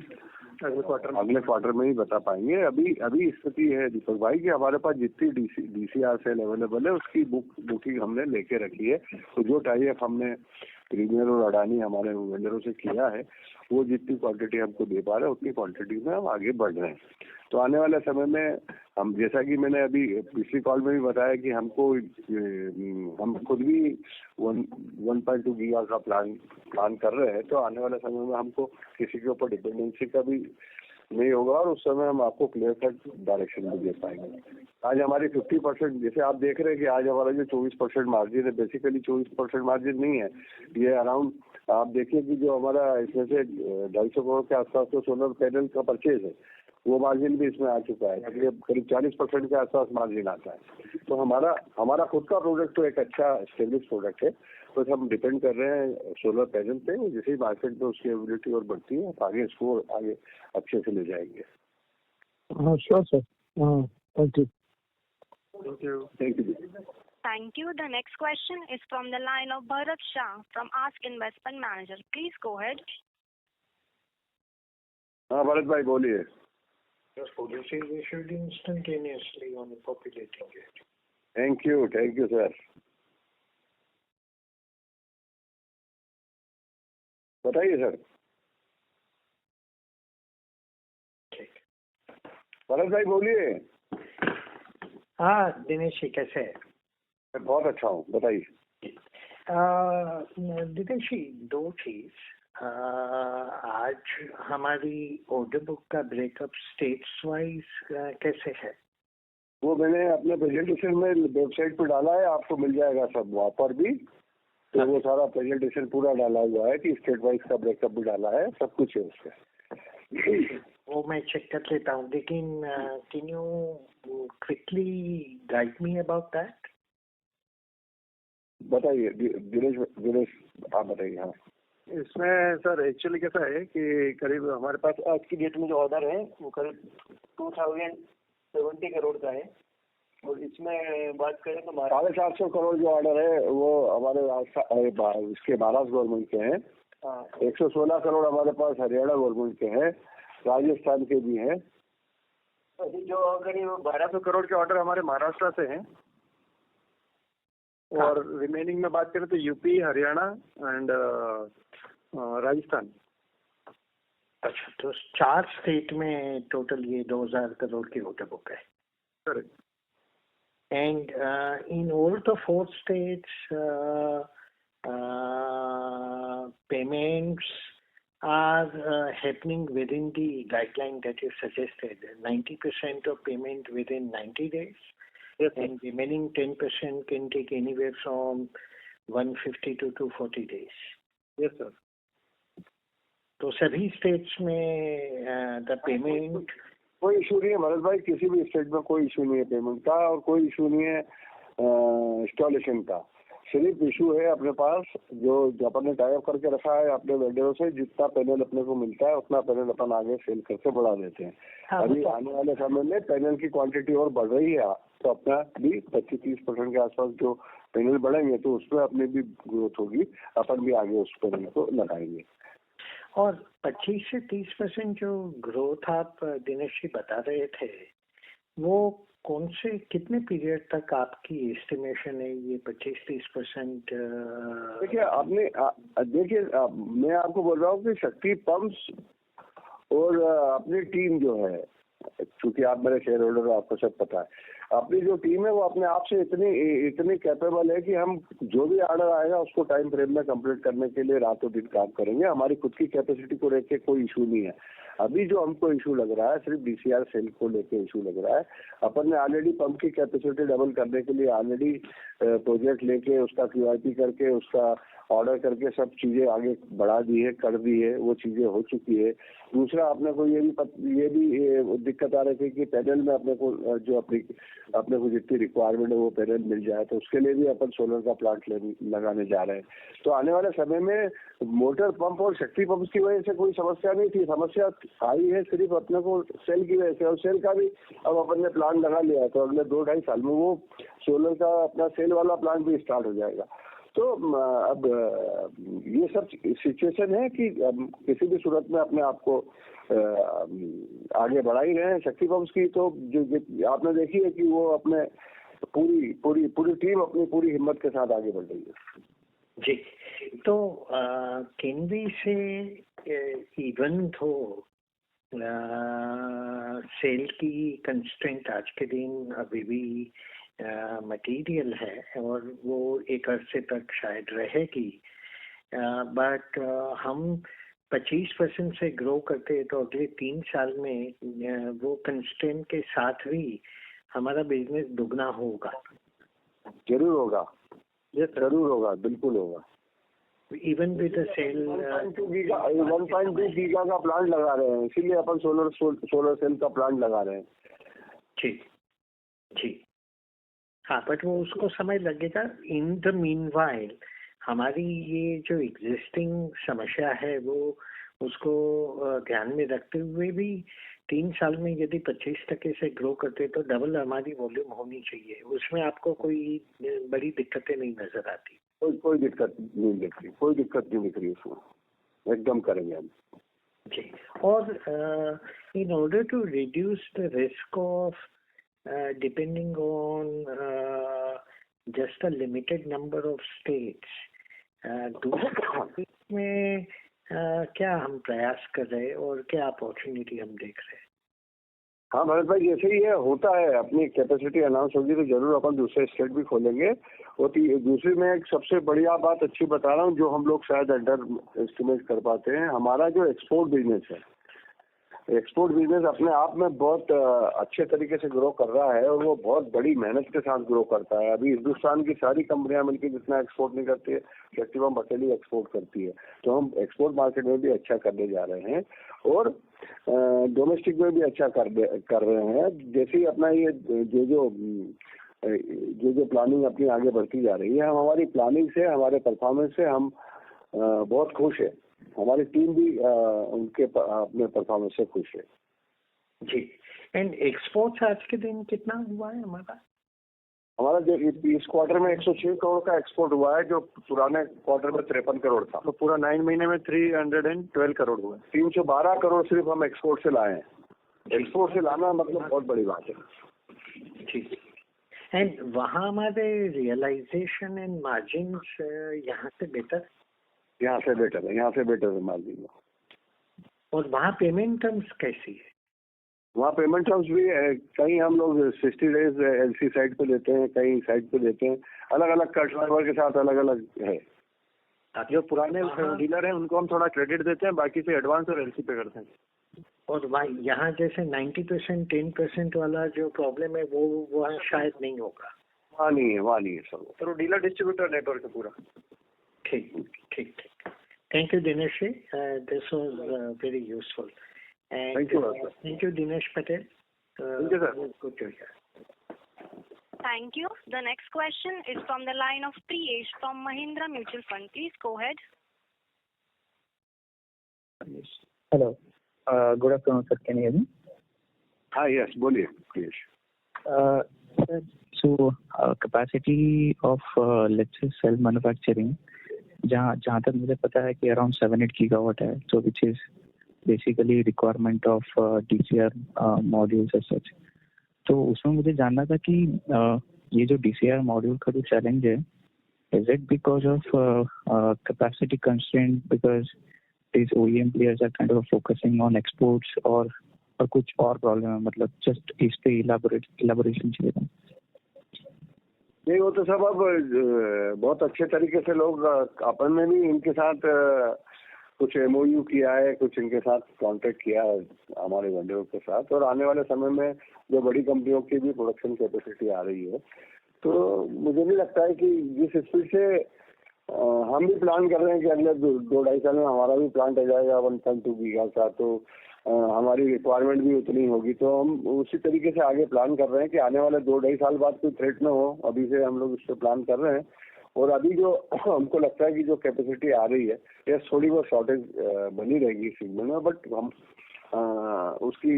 अगले क्वार्टर में ही बता पाएंगे। अभी स्थिति है दीपक भाई कि हमारे पास जितनी DCR सेल अवेलेबल है उसकी बुकिंग हमने लेके रखी है। तो जो टाइप हमने प्रीमियर और अडानी हमारे वेंडरों से किया है, वो जितनी क्वांटिटी हमको दे पा रहे हैं उतनी क्वांटिटी में हम आगे बढ़ रहे हैं। तो आने वाले समय में हम, जैसा कि मैंने अभी पिछली कॉल में भी बताया कि हम खुद भी 1.2 गीगा का प्लान कर रहे हैं। तो आने वाले समय में हमको किसी के ऊपर डिपेंडेंसी का भी नहीं होगा और उस समय हम आपको क्लियर कट डायरेक्शन भी दे पाएंगे। आज हमारी 50%, जैसे आप देख रहे हैं कि आज हमारा जो 24% मार्जिन है, बेसिकली 24% मार्जिन नहीं है, ये अराउंड आप देखिए कि जो हमारा इसमें से 250 करोड़ के आसपास तो सोलर पैनल का परचेज है, वो मार्जिन भी इसमें आ चुका है। करीब 40% के आसपास मार्जिन आता है। तो हमारा खुद का प्रोडक्ट तो एक अच्छा स्टेब्लिश प्रोडक्ट है। तो हम डिपेंड कर रहे हैं सोलर पैनल पे। जैसे ही मार्केट में उसकी एबिलिटी और बढ़ती है आगे इसको आगे अच्छे से ले जाएंगे। हाँ श्योर सर, हाँ thank you. Thank you. Thank you. The next question is from the line of Bharat Shah from Ask Investment Manager. Please go ahead. हाँ भरत भाई बोलिए। Yes, policy is issued instantaneously on populating it. Thank you sir. बताइए sir. Bharat भाई बोलिए। हाँ दिनेश जी कैसे है? मैं बहुत अच्छा हूँ, बताइए। दिनेश जी दो चीज, आज हमारी ऑर्डर बुक का ब्रेकअप स्टेट्स वाइज कैसे है? वो मैंने अपने प्रेजेंटेशन में वेबसाइट पर डाला है, आपको मिल जाएगा सब वहाँ पर भी। तो वो सारा प्रेजेंटेशन पूरा डाला हुआ है कि स्टेट वाइज का ब्रेकअप भी डाला है, सब कुछ है उसका। वो मैं चेक कर लेता हूँ, लेकिन can you quickly guide me about that? बताइए दिनेश आप बताइए। हाँ इसमें सर एक्चुअली कैसा है कि करीब हमारे पास आज की डेट में जो ऑर्डर है वो करीब 2070 करोड़ का है। और इसमें बात करें तो 750 करोड़ जो ऑर्डर है वो हमारे इसके महाराष्ट्र गवर्नमेंट के हैं। 116 करोड़ हमारे पास हरियाणा गवर्नमेंट के हैं, राजस्थान के भी हैं। अभी जो करीब 1200 करोड़ के ऑर्डर हमारे महाराष्ट्र से हैं। और रिमेनिंग में बात करें तो यूपी, हरियाणा एंड राजस्थान। अच्छा, तो 4 स्टेट में टोटल ये 2000 करोड़ की ऑर्डर बुक है। Correct. And in all the 4 states, payments are happening within the guideline that you suggested. 90% of payment within 90 days. Yes, and remaining 10% can take anywhere from 150 to 240 days. Yes, sir. तो सभी states में the payment कोई issue नहीं है भरत भाई, किसी भी state में कोई इशू नहीं है पेमेंट का और कोई इशू नहीं है इंस्टॉलेशन का। सिर्फ इशू है अपने पास जो अपन ने टाई अप करके रखा है अपने वेंडरों से, जितना पैनल अपने को मिलता है उतना पैनल अपन आगे सेल करके बढ़ा देते हैं। हाँ, अभी आने वाले समय में पैनल की क्वांटिटी और बढ़ रही है तो अपना भी 25-30% के आसपास जो पैनल बढ़ेंगे तो उसमें अपनी भी ग्रोथ होगी, अपन भी आगे उस पैनल को लगाएंगे। और 25 से 30% जो ग्रोथ आप दिनेश जी बता रहे थे वो कौन से कितने पीरियड तक आपकी एस्टिमेशन है ये 25-30%? देखिए आपने देखिए मैं आपको बोल रहा हूँ कि शक्ति पंप्स और अपनी टीम जो है, क्योंकि आप मेरे शेयर होल्डर हो आपको सब पता है, अपनी जो टीम है वो अपने आप से इतनी कैपेबल है कि हम जो भी ऑर्डर आएगा उसको टाइम फ्रेम में कंप्लीट करने के लिए रातों दिन काम करेंगे। हमारी खुद की कैपेसिटी को लेके कोई इशू नहीं है। अभी जो हमको इशू लग रहा है सिर्फ DCR सेल को लेके इशू लग रहा है। अपन ने ऑलरेडी पंप की कैपेसिटी डबल करने के लिए ऑलरेडी प्रोजेक्ट लेके उसका QIP करके उसका ऑर्डर करके सब चीजें आगे बढ़ा दी है, कर दी है, वो चीजें हो चुकी है। दूसरा अपने को ये भी दिक्कत आ रही थी कि पैनल में अपने को जो अपने को जितनी रिक्वायरमेंट है वो पैनल मिल जाए, तो उसके लिए भी अपन सोलर का प्लांट लगाने जा रहे हैं। तो आने वाले समय में मोटर पंप और शक्ति पंप की वजह से कोई समस्या नहीं थी, समस्या आई है सिर्फ अपने को सेल की वजह से। और सेल का भी अब अपन ने प्लान लगा लिया है तो अगले 2-2.5 साल में वो सोलर का अपना सेल वाला प्लांट भी स्टार्ट हो जाएगा। तो अब ये सब सिचुएशन है कि किसी भी सूरत में अपने आप को आगे बढ़ा ही रहे हैं। शक्ति पंप्स की तो जो आपने देखी है कि वो अपने पूरी टीम अपनी पूरी हिम्मत के साथ आगे बढ़ रही है। जी, तो कैन वी से इवन दो सेल की कंस्ट्रेंट आज के दिन अभी भी मटेरियल है और वो एक अरसे तक शायद रहेगी, बट हम 25% से ग्रो करते हैं तो अगले 3 साल में वो कंस्ट्रेंट के साथ भी हमारा बिजनेस दुगना होगा। जरूर होगा, ये जरूर होगा, बिल्कुल होगा। इवन विद सेल 1.2 गीगा का प्लांट लगा रहे हैं, इसीलिए अपन सोलर सेल का प्लांट लगा रहे हैं। ठीक ठीक, हाँ, बट वो उसको समय लगेगा। इन द मीनवाइल हमारी ये जो एग्जिस्टिंग समस्या है वो उसको ध्यान में रखते हुए भी 3 साल में यदि 25% से ग्रो करते तो डबल हमारी वॉल्यूम होनी चाहिए। उसमें आपको कोई बड़ी दिक्कतें नहीं नजर आती? कोई दिक्कत नहीं दिख रही, कोई दिक्कत नहीं दिख रही उसमें, एकदम करेंगे हम। जी, और in order to reduce the risk of depending on just a limited number of states, दूसरे में क्या हम प्रयास कर रहे हैं और क्या अपॉर्चुनिटी हम देख रहे हैं? हाँ भरत भाई, जैसे ही ये होता है, अपनी कैपेसिटी अनाउंस होगी तो जरूर अपन दूसरे स्टेट भी खोलेंगे। और दूसरी में एक सबसे बढ़िया बात अच्छी बता रहा हूँ जो हम लोग शायद अंडर एस्टिमेट कर पाते हैं, हमारा जो एक्सपोर्ट बिजनेस है, एक्सपोर्ट बिजनेस अपने आप में बहुत अच्छे तरीके से ग्रो कर रहा है और वो बहुत बड़ी मेहनत के साथ ग्रो करता है। अभी हिंदुस्तान की सारी कंपनियां मिलकर जितना एक्सपोर्ट नहीं करती है, शक्ति पंप अकेली एक्सपोर्ट करती है। तो हम एक्सपोर्ट मार्केट में भी अच्छा करने जा रहे हैं और डोमेस्टिक में भी अच्छा कर रहे हैं। जैसे ही अपना ये जो प्लानिंग अपनी आगे बढ़ती जा रही है, हम हमारी प्लानिंग से, हमारे परफॉर्मेंस से हम बहुत खुश है। हमारी टीम भी उनके अपने परफॉर्मेंस से खुश है। जी, एंड एक्सपोर्ट्स आज के दिन कितना हुआ है हमारा जो इस क्वार्टर में 106 करोड़ का एक्सपोर्ट हुआ है, जो पुराने क्वार्टर में 53 करोड़ था। तो पूरा 9 महीने में 312 करोड़ हुआ। 312 करोड़ सिर्फ हम एक्सपोर्ट से लाए हैं। एक्सपोर्ट से लाना मतलब बहुत बड़ी बात है। ठीक, एंड वहाँ हमारे रियलाइजेशन एंड मार्जिन्स यहाँ से बेटर है मार्जिन। और वहाँ पेमेंट टर्म्स कैसी है? वहाँ पेमेंट टर्म्स भी कहीं हम लोग 60 डेज एलसी साइड पे देते हैं, कहीं साइड पे देते हैं, अलग अलग कस्टमर के साथ अलग अलग है। जो पुराने डीलर हैं उनको हम थोड़ा क्रेडिट देते हैं, बाकी से एडवांस और एलसी पे करते हैं। और वहाँ यहाँ जैसे 90% 10% वाला जो प्रॉब्लम है वो वहाँ शायद नहीं होगा। वहाँ नहीं है सब। तो डीलर डिस्ट्रीब्यूटर नेटवर्क है पूरा। ठीक। Thank you, Dinesh. This was very useful. And thank you, thank you, Dinesh Patel. Thank you, sir. Good to hear. Thank you. The next question is from the line of Priyesh from Mahindra Mutual Fund. Please go ahead. Hello. Good afternoon, sir. Can you hear me? Yes. बोलिए, Priyesh. Sir, so capacity of let's say cell manufacturing, जहाँ तक मुझे पता है कि around 7-8 gigawatt है, so which is basically requirement of DCR modules as such. तो उसमें मुझे जानना था कि ये जो DCR मॉड्यूल का जो चैलेंज है, is it because of capacity constraint, because these OEM players are kind of focusing on exports, और कुछ और प्रॉब्लम है? मतलब जस्ट इस पे इलाबोरेशन चाहिए था। नहीं, वो तो सब अब बहुत अच्छे तरीके से लोग, अपन ने भी इनके साथ कुछ MOU किया है, कुछ इनके साथ कॉन्टेक्ट किया है हमारे वेंडरों के साथ, और आने वाले समय में जो बड़ी कंपनियों की भी प्रोडक्शन कैपेसिटी आ रही है, तो मुझे नहीं लगता है कि जिस स्पीड से हम भी प्लान कर रहे हैं कि अगले 2-2.5 साल में हमारा भी प्लांट आ जाएगा 1.2 गीगा का, तो हमारी रिक्वायरमेंट भी उतनी होगी। तो हम उसी तरीके से आगे प्लान कर रहे हैं कि आने वाले 2-2.5 साल बाद कोई थ्रेट ना हो, अभी से हम लोग इस पर प्लान कर रहे हैं। और अभी जो हमको लगता है कि जो कैपेसिटी आ रही है, ये थोड़ी बहुत शॉर्टेज बनी रहेगी इस सेगमेंट में, बट हम उसकी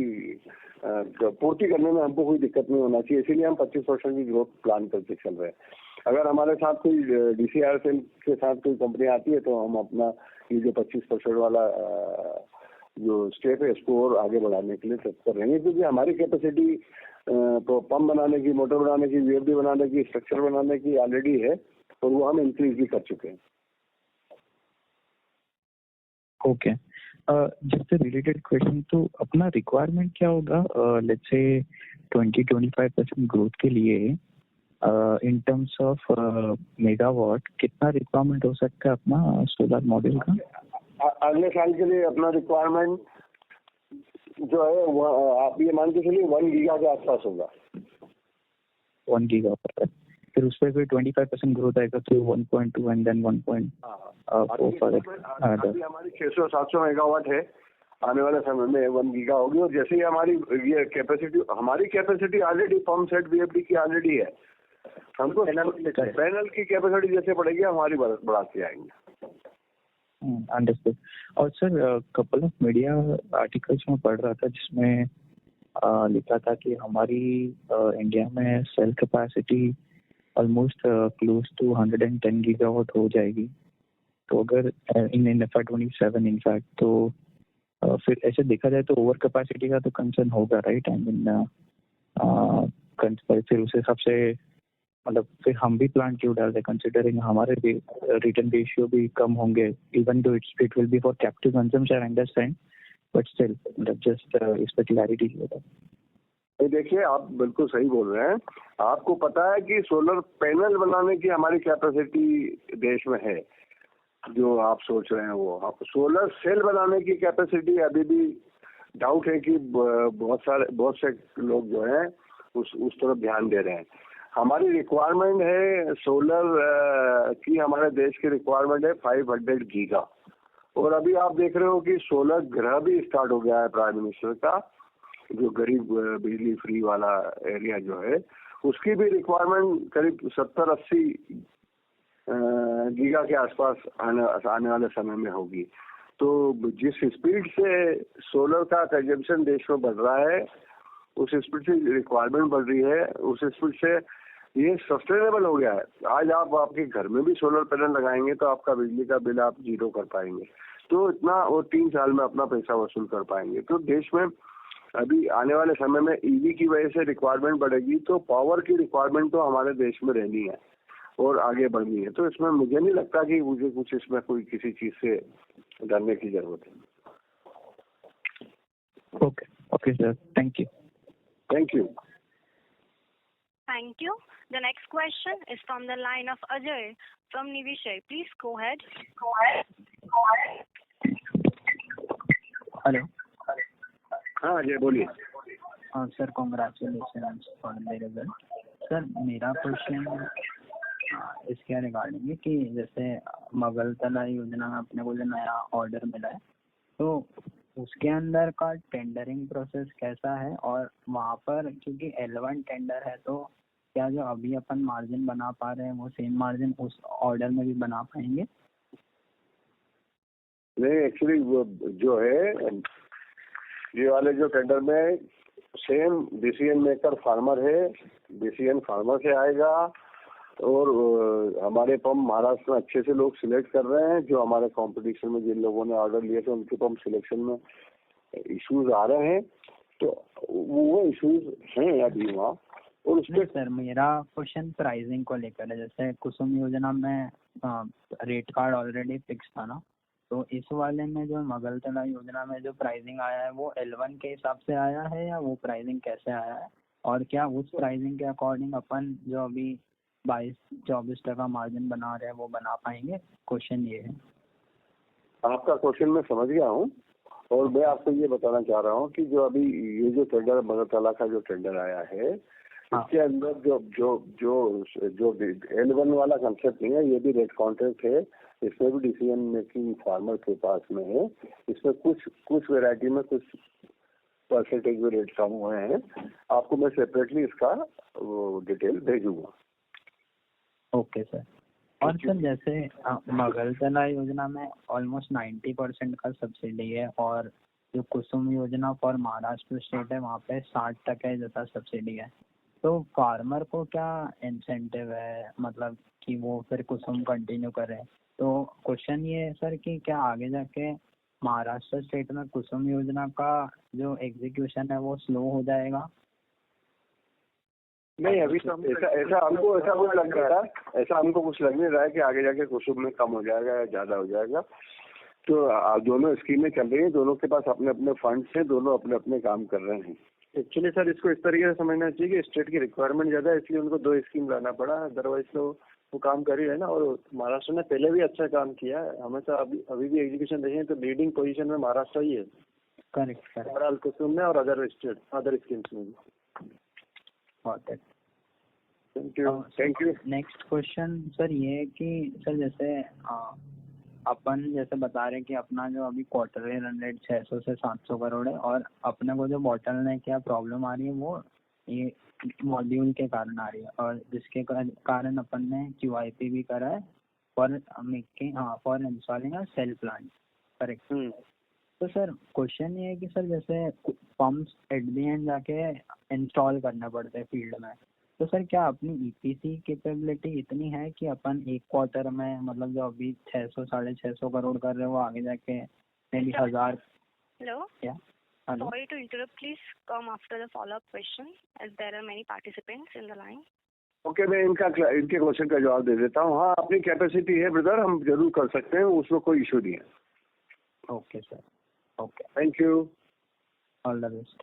पूर्ति करने में हमको कोई दिक्कत नहीं होना चाहिए, इसीलिए हम 25% की ग्रोथ प्लान करके चल रहे हैं। अगर हमारे साथ कोई DCR सेल के साथ कोई कंपनी आती है तो हम अपना ये जो 25% वाला जो स्टेप है इसको और आगे बढ़ाने के लिए तत्पर रहेंगे, क्योंकि हमारी कैपेसिटी पंप बनाने की, मोटर बनाने की, VFD बनाने की, स्ट्रक्चर बनाने की ऑलरेडी है और वो हम इंक्रीज भी कर चुके हैं। ओके, जस्ट रिलेटेड क्वेश्चन, तो अपना रिक्वायरमेंट क्या होगा लेट्स से 20-25% ग्रोथ के लिए इन टर्म्स ऑफ मेगावाट कितना रिक्वायरमेंट हो सकता है अपना सोलर मॉड्यूल का? अगले साल के लिए अपना रिक्वायरमेंट जो है वो आप ये मान के चलिए 1 गीगा के आसपास होगा। 1 गीगा पर फिर उस पर 25% ग्रोथ आएगा तो 1.2 एंड देन 1.4 फॉर अभी हमारी 600-700 मेगावाट है, आने वाले समय में 1 गीगा होगी। और जैसे ही हमारी ये capacity already pump set VFD की ऑलरेडी है, हमको पैनल की कैपेसिटी जैसे बढ़ेगी हमारी बढ़ाते आएंगे। अंडरस्टूड। और sir couple of media articles में पढ़ रहा था जिसमें लिखा था कि हमारी इंडिया में cell capacity almost close to 110 gigawatt हो जाएगी। तो अगर इन FY27 इनफैक्ट तो फिर ऐसे देखा जाए तो ओवर कैपेसिटी का तो कंसर्न होगा, राइट? आई मीन फिर उस हिसाब से मतलब फिर हम भी प्लान क्यों डाल रहे, कंसिडरिंग हमारे रिटर्न रेशियो भी कम होंगे, even though it will be for captive consumption, I understand, but still मतलब जस्ट इस पर क्लैरिटी चाहिए। देखिए, आप बिल्कुल सही बोल रहे हैं। आपको पता है कि सोलर पैनल बनाने की हमारी कैपेसिटी देश में है, जो आप सोच रहे हैं वो सोलर सेल बनाने की कैपेसिटी अभी भी डाउट है कि बहुत से लोग जो हैं उस तरफ ध्यान दे रहे हैं। हमारी रिक्वायरमेंट है सोलर की, हमारे देश की रिक्वायरमेंट है 500 गीगा। और अभी आप देख रहे हो कि सोलर ग्रह भी स्टार्ट हो गया है प्राइम मिनिस्टर का, जो गरीब बिजली फ्री वाला एरिया जो है उसकी भी रिक्वायरमेंट करीब 70-80 गीगा के आसपास आने वाले समय में होगी। तो जिस स्पीड से सोलर का कंजम्पशन देश में बढ़ रहा है उस स्पीड से रिक्वायरमेंट बढ़ रही है, उस स्पीड से ये सस्टेनेबल हो गया है। आज आप आपके घर में भी सोलर पैनल लगाएंगे तो आपका बिजली का बिल आप 0 कर पाएंगे, तो इतना और 3 साल में अपना पैसा वसूल कर पाएंगे। तो देश में अभी आने वाले समय में EV की वजह से रिक्वायरमेंट बढ़ेगी, तो पावर की रिक्वायरमेंट तो हमारे देश में रहनी है और आगे बढ़नी है। तो इसमें मुझे नहीं लगता कि मुझे कुछ इसमें कोई किसी चीज से डरने की जरूरत है। Okay sir, thank you. Thank you. Thank you. The next question is from the line of Ajay from Niveshaay. Please go ahead. Hello. हाँ अजय बोलिए। हाँ sir, congratulation for the result. Sir मेरा क्वेश्चन इसके रिगार्डिंग है कि जैसे मगलतला योजना में अपने को जो नया ऑर्डर मिला है तो उसके अंदर का टेंडरिंग प्रोसेस कैसा है, और वहाँ पर क्योंकि L1 टेंडर है तो क्या जो अभी अपन मार्जिन बना पा रहे हैं वो सेम मार्जिन उस ऑर्डर में भी बना पाएंगे? नहीं, एक्चुअली वो जो है ये वाले जो टेंडर में सेम डिसीजन मेकर फार्मर है, डिसीजन फार्मर से आएगा। और हमारे पंप महाराष्ट्र में अच्छे से लोग सिलेक्ट कर रहे हैं। जो हमारे कंपटीशन में जिन लोगों ने ऑर्डर लिए थे उनके पंप सिलेक्शन में इश्यूज आ रहे हैं, तो वो इश्यूज हैं अभी वहाँ। और उसके सर मेरा क्वेश्चन प्राइसिंग को लेकर है। जैसे कुसुम योजना में रेट कार्ड ऑलरेडी फिक्स था ना, तो इस वाले में जो मगलतला योजना में जो प्राइसिंग आया है वो L1 के हिसाब से आया है या वो प्राइसिंग कैसे आया है, और क्या उस प्राइसिंग के अकॉर्डिंग अपन जो अभी 22-24% मार्जिन बना रहे हैं वो बना पाएंगे? क्वेश्चन ये है। आपका क्वेश्चन मैं समझ गया हूँ, और मैं आपको ये बताना चाह रहा हूँ कि जो अभी ये जो टेंडर मगलतला का जो टेंडर आया है इसके अंदर जो L1 वाला कंसेप्ट नहीं है, ये भी रेट कॉन्ट्रैक्ट है। इसमें भी डिसीजन मेकिंग फार्मर के पास में है। इसमें कुछ वैरायटी में कुछ परसेंटेज में रेट कम हुए हैं। आपको मैं सेपरेटली इसका डिटेल भेजूंगा। Okay sir. और सर जैसे मगलतला योजना में ऑलमोस्ट 90% का सब्सिडी है, और जो कुसुम योजना फॉर महाराष्ट्र स्टेट है वहाँ पे 60% जैसा सब्सिडी है, तो फार्मर को क्या इंसेंटिव है, मतलब कि वो फिर कुसुम कंटिन्यू करे? तो क्वेश्चन ये है सर कि क्या आगे जाके महाराष्ट्र स्टेट में कुसुम योजना का जो एग्जीक्यूशन है वो स्लो हो जाएगा? नहीं, अभी तो ऐसा हमको कुछ लग नहीं रहा है कि आगे जाके कुसुम में कम हो जाएगा या ज्यादा हो जाएगा। तो दोनों स्कीमें चल रही हैं, दोनों के पास अपने अपने फंड्स हैं, दोनों अपने अपने काम कर रहे हैं। एक्चुअली सर इसको इस तरीके से समझना चाहिए कि स्टेट की रिक्वायरमेंट ज्यादा है, इसलिए उनको 2 स्कीम लाना पड़ा, अदरवाइज तो वो काम कर ही है ना। और महाराष्ट्र ने पहले भी अच्छा काम किया है, हमेशा अभी भी एग्जीक्यूशन देखें तो लीडिंग पोजीशन में महाराष्ट्र ही है। करेक्ट ओवरऑल कुसुम में और अदर स्कीम्स में भी। Thank you. Next question sir ये है कि सर जैसे अपन जैसे बता रहे हैं कि अपना जो अभी क्वार्टरली रन रेट 600 से 700 करोड़ है, और अपने को जो बॉटलनेक क्या प्रॉब्लम आ रही है वो ये मॉड्यूल के कारण आ रही है, और जिसके कारण अपन ने QIP भी करा है for installing a cell plant. Correct. तो सर क्वेश्चन ये है कि सर जैसे पंप्स एट दी एंड जाके इंस्टॉल करने पड़ते हैं फील्ड में, तो सर क्या अपनी EPC कैपेबिलिटी इतनी है कि अपन एक क्वार्टर में, मतलब जो अभी 600 650 करोड़ कर रहे हो, वो आगे जाके may be 1000? Hello. Yeah. Hello. Sorry to interrupt. Please come after the follow-up question, as there are many participants in the line. Okay, मैं इनके क्वेश्चन का जवाब दे देता हूँ। हाँ, अपनी कैपेसिटी है ब्रदर, हम जरूर कर सकते हैं, उसमें कोई इशू नहीं है। Okay sir. Okay, thank you. All the best.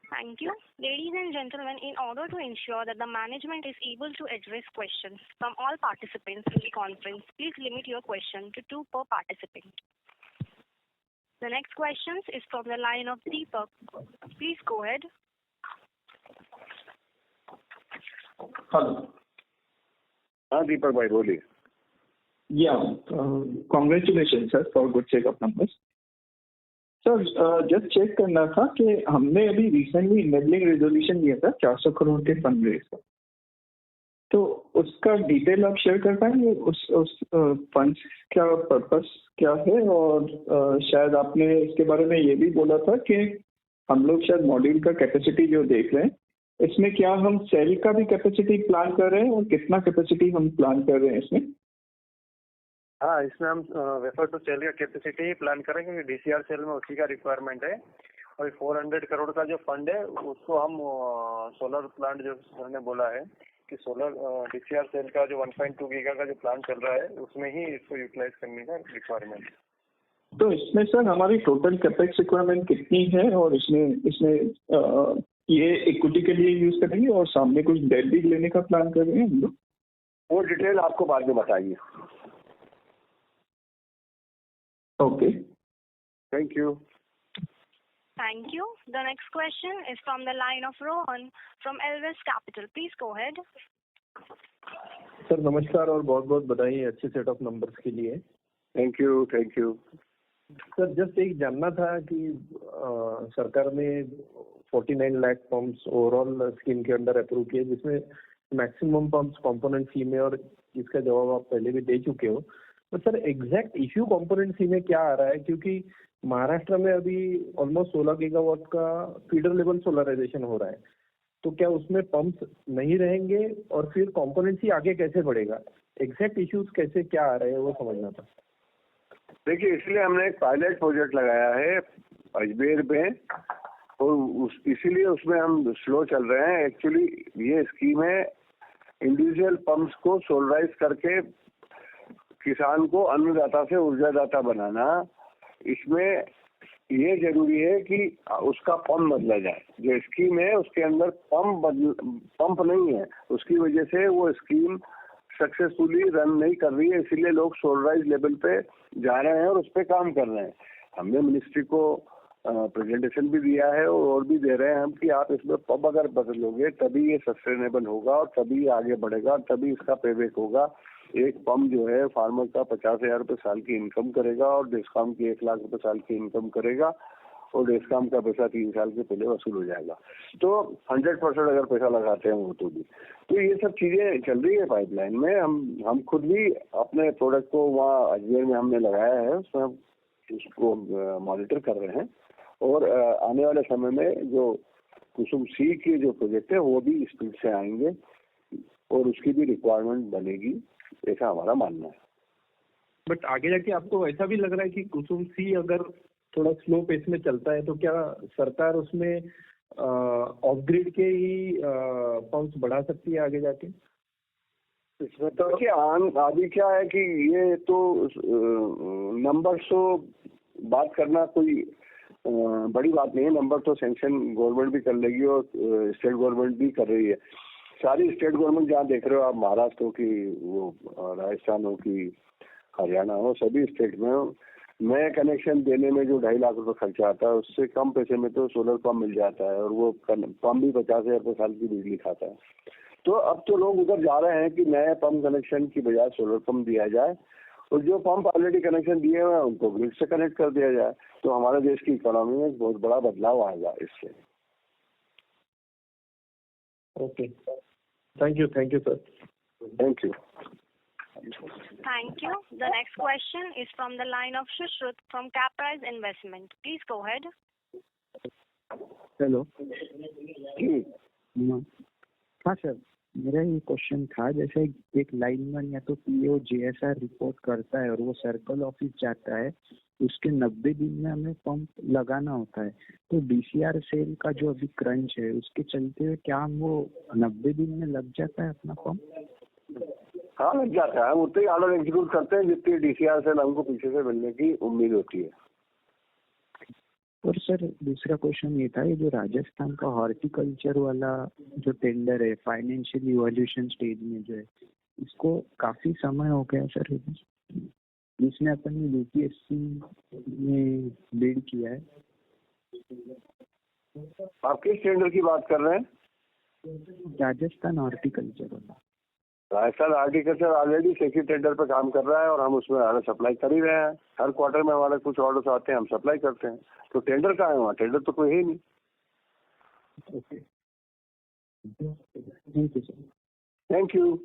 Thank you. Ladies and gentlemen, in order to ensure that the management is able to address questions from all participants in the conference, please limit your question to 2 per participant. The next question is from the line of Deepak. Please go ahead. Hello. हाँ दीपक भाई बोलिए। Congratulation sir for good check of numbers. Sir just check करना था कि हमने अभी recently enabling resolution दिया था 400 करोड़ के फंड रेज का, तो उसका डिटेल आप शेयर कर पाएंगे? उस फंड्स का पर्पस क्या है? और शायद आपने इसके बारे में ये भी बोला था कि हम लोग शायद मॉड्यूल का कैपेसिटी जो देख रहे हैं, इसमें क्या हम सेल का भी कैपेसिटी प्लान कर रहे हैं, और कितना कैपेसिटी हम प्लान कर रहे हैं इसमें? हाँ, इसमें हम वेफर टू सेल का कैपेसिटी ही प्लान करेंगे, क्योंकि DCR सेल में उसी का रिक्वायरमेंट है। और 400 करोड़ का जो फंड है उसको हम सोलर प्लांट, जो सर ने बोला है कि सोलर DCR सेल का जो 1.2 गीगा का जो प्लान चल रहा है, उसमें ही इसको यूटिलाइज करने का रिक्वायरमेंट है। तो इसमें सर हमारी टोटल कैपेक्स रिक्वायरमेंट कितनी है, और इसमें ये इक्विटी के लिए यूज करेंगे और सामने कुछ डेट भी लेने का प्लान कर रहे हैं हम लोग? वो डिटेल आपको बाद में बताइए। Okay, thank you. Thank you. The next question is from the line of Rohan from Elvis Capital. Please go ahead. Sir नमस्कार और बहुत बहुत बधाई अच्छे सेट ऑफ नंबर्स के लिए। Thank you. Thank you sir just एक जानना था कि सरकार ने 49 लाख पंप्स ओवरऑल स्कीम के अंदर अप्रूव किए, जिसमें मैक्सिमम पंप्स कंपोनेंट सी में, और इसका जवाब आप पहले भी दे चुके हो। तो sir exact issue component C में क्या आ रहा है? क्योंकि महाराष्ट्र में अभी ऑलमोस्ट 16 गीगावाट का फीडर लेवल सोलराइजेशन हो रहा है, तो क्या उसमें पंप्स नहीं रहेंगे और फिर कंपोनेंट सी आगे कैसे बढ़ेगा? एग्जैक्ट इश्यूज कैसे क्या आ रहे हैं वो समझना था। देखिए, इसलिए हमने एक पायलट प्रोजेक्ट लगाया है अजमेर में, और इसीलिए उसमें हम स्लो चल रहे हैं। एक्चुअली ये स्कीम है इंडिविजुअल पंप्स को सोलराइज करके किसान को अन्नदाता से ऊर्जादाता बनाना। इसमें ये जरूरी है कि उसका पंप बदला जाए। जो स्कीम है उसके अंदर पंप नहीं है, उसकी वजह से वो स्कीम सक्सेसफुली रन नहीं कर रही है, इसीलिए लोग सोलराइज लेवल पे जा रहे हैं और उस पर काम कर रहे हैं। हमने मिनिस्ट्री को प्रेजेंटेशन भी दिया है और भी दे रहे हैं हम कि आप इसमें पंप अगर बदलोगे तभी ये सस्टेनेबल होगा और तभी आगे बढ़ेगा, तभी इसका पेबैक होगा। एक पंप जो है फार्मर का 50,000 रुपये साल की इनकम करेगा और डिस्काउंट की 1 लाख रुपये साल की इनकम करेगा, और डिस्काउंट का पैसा 3 साल के पहले वसूल हो जाएगा। तो 100% अगर पैसा लगाते हैं वो तो ये सब चीजें चल रही है पाइपलाइन में। हम खुद भी अपने प्रोडक्ट को वहाँ अजमेर में हमने लगाया है, उसमें हम उसको मॉनिटर कर रहे हैं, और आने वाले समय में जो कुसुम सी के जो प्रोजेक्ट है वो भी स्पीड से आएंगे और उसकी भी रिक्वायरमेंट बनेगी, ऐसा हमारा मानना है। बट आगे जाके आपको ऐसा भी लग रहा है कि कुसुम सी अगर थोड़ा स्लो पेस में चलता है तो क्या सरकार उसमें ऑफ ग्रिड के ही पंप्स बढ़ा सकती है आगे जाके? इसमें तो अभी क्या है कि ये तो नंबर तो बात करना कोई बड़ी बात नहीं है। नंबर तो सैंक्शन गवर्नमेंट भी कर लेगी और स्टेट गवर्नमेंट भी कर रही है। सारी स्टेट गवर्नमेंट जहाँ देख रहे हो आप, महाराष्ट्र हो की, वो राजस्थान हो की, हरियाणा हो, सभी स्टेट में नए कनेक्शन देने में जो 2.5 लाख रुपए खर्चा आता है उससे कम पैसे में तो सोलर पंप मिल जाता है और वो पंप भी 50,000 रुपये साल की बिजली खाता है। तो अब तो लोग उधर जा रहे हैं कि नए पंप कनेक्शन की बजाय सोलर पंप दिया जाए और जो पंप ऑलरेडी कनेक्शन दिए हुए हैं उनको ग्रिड से कनेक्ट कर दिया जाए, तो हमारे देश की इकोनॉमी में बहुत बड़ा बदलाव आएगा इससे। Okay, thank you sir. Thank you. Thank you. The next question is from the line of Shushruth from Caprize Investment. Please go ahead. Hello. हाँ सर, मेरा ये क्वेश्चन था, जैसे एक लाइनमैन या तो पीओ जीएसआर रिपोर्ट करता है और वो सर्कल ऑफिस जाता है, उसके 90 दिन में हमें पंप लगाना होता है, तो डीसीआर सेल का जो अभी क्रंच है उसके चलते हुए क्या हम वो 90 दिन में लग जाता है अपना पंप? हाँ लग जाता है, उतने ही ऑर्डर एग्जीक्यूट करते हैं जितनी डीसीआर से हमको पीछे से मिलने की उम्मीद होती है। और सर दूसरा क्वेश्चन ये था, ये जो राजस्थान का हॉर्टिकल्चर वाला जो टेंडर है फाइनेंशियल इवोल्यूशन स्टेज में जो है, इसको काफी समय हो गया सर, जिसमें अपन ने यूपीएससी में बिड किया है। आप किस टेंडर की बात कर रहे हैं? राजस्थान हॉर्टिकल्चर वाला। Rajasthan horticulture already secretary tender पे काम कर रहा है और हम उसमें ऑर्डर सप्लाई कर ही रहे हैं। हर क्वार्टर में हमारे कुछ ऑर्डर्स आते हैं, हम सप्लाई करते हैं। तो टेंडर कहाँ है वहाँ? टेंडर तो कोई है ही नहीं। Okay, thank you sir. Thank you.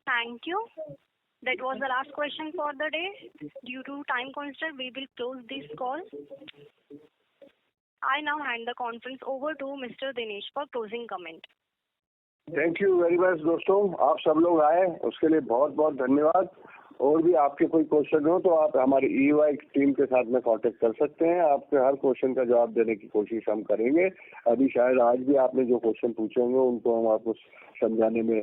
Thank you. That was the last question for the day. Due to time constraint, we will close this call. I now hand the conference over to Mr. Dinesh for closing comment. Thank you very much दोस्तों, आप सब लोग आए उसके लिए बहुत बहुत धन्यवाद। और भी आपके कोई क्वेश्चन हो तो आप हमारी ईवाई टीम के साथ में कांटेक्ट कर सकते हैं। आपके हर क्वेश्चन का जवाब देने की कोशिश हम करेंगे। अभी शायद आज भी आपने जो क्वेश्चन पूछे होंगे उनको हम आपको समझाने में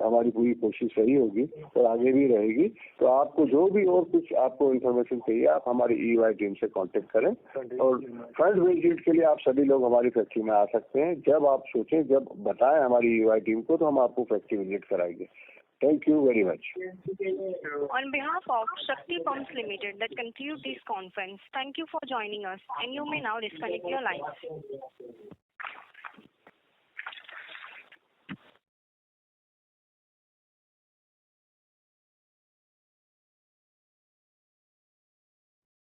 हमारी पूरी कोशिश रही होगी और आगे भी रहेगी। तो आपको जो भी और कुछ आपको इन्फॉर्मेशन चाहिए आप हमारी ईवाई टीम से कांटेक्ट करें। और फ्रंट विजिट के लिए आप सभी लोग हमारी फैक्ट्री में आ सकते हैं। जब आप सोचें, जब बताएं हमारी ईवाई टीम को, तो हम आपको फैक्ट्री विजिट कराएंगे। Thank you very much. On behalf of Shakti Pumps Limited, that concludes this conference. Thank you for joining us, and you may now disconnect your lines.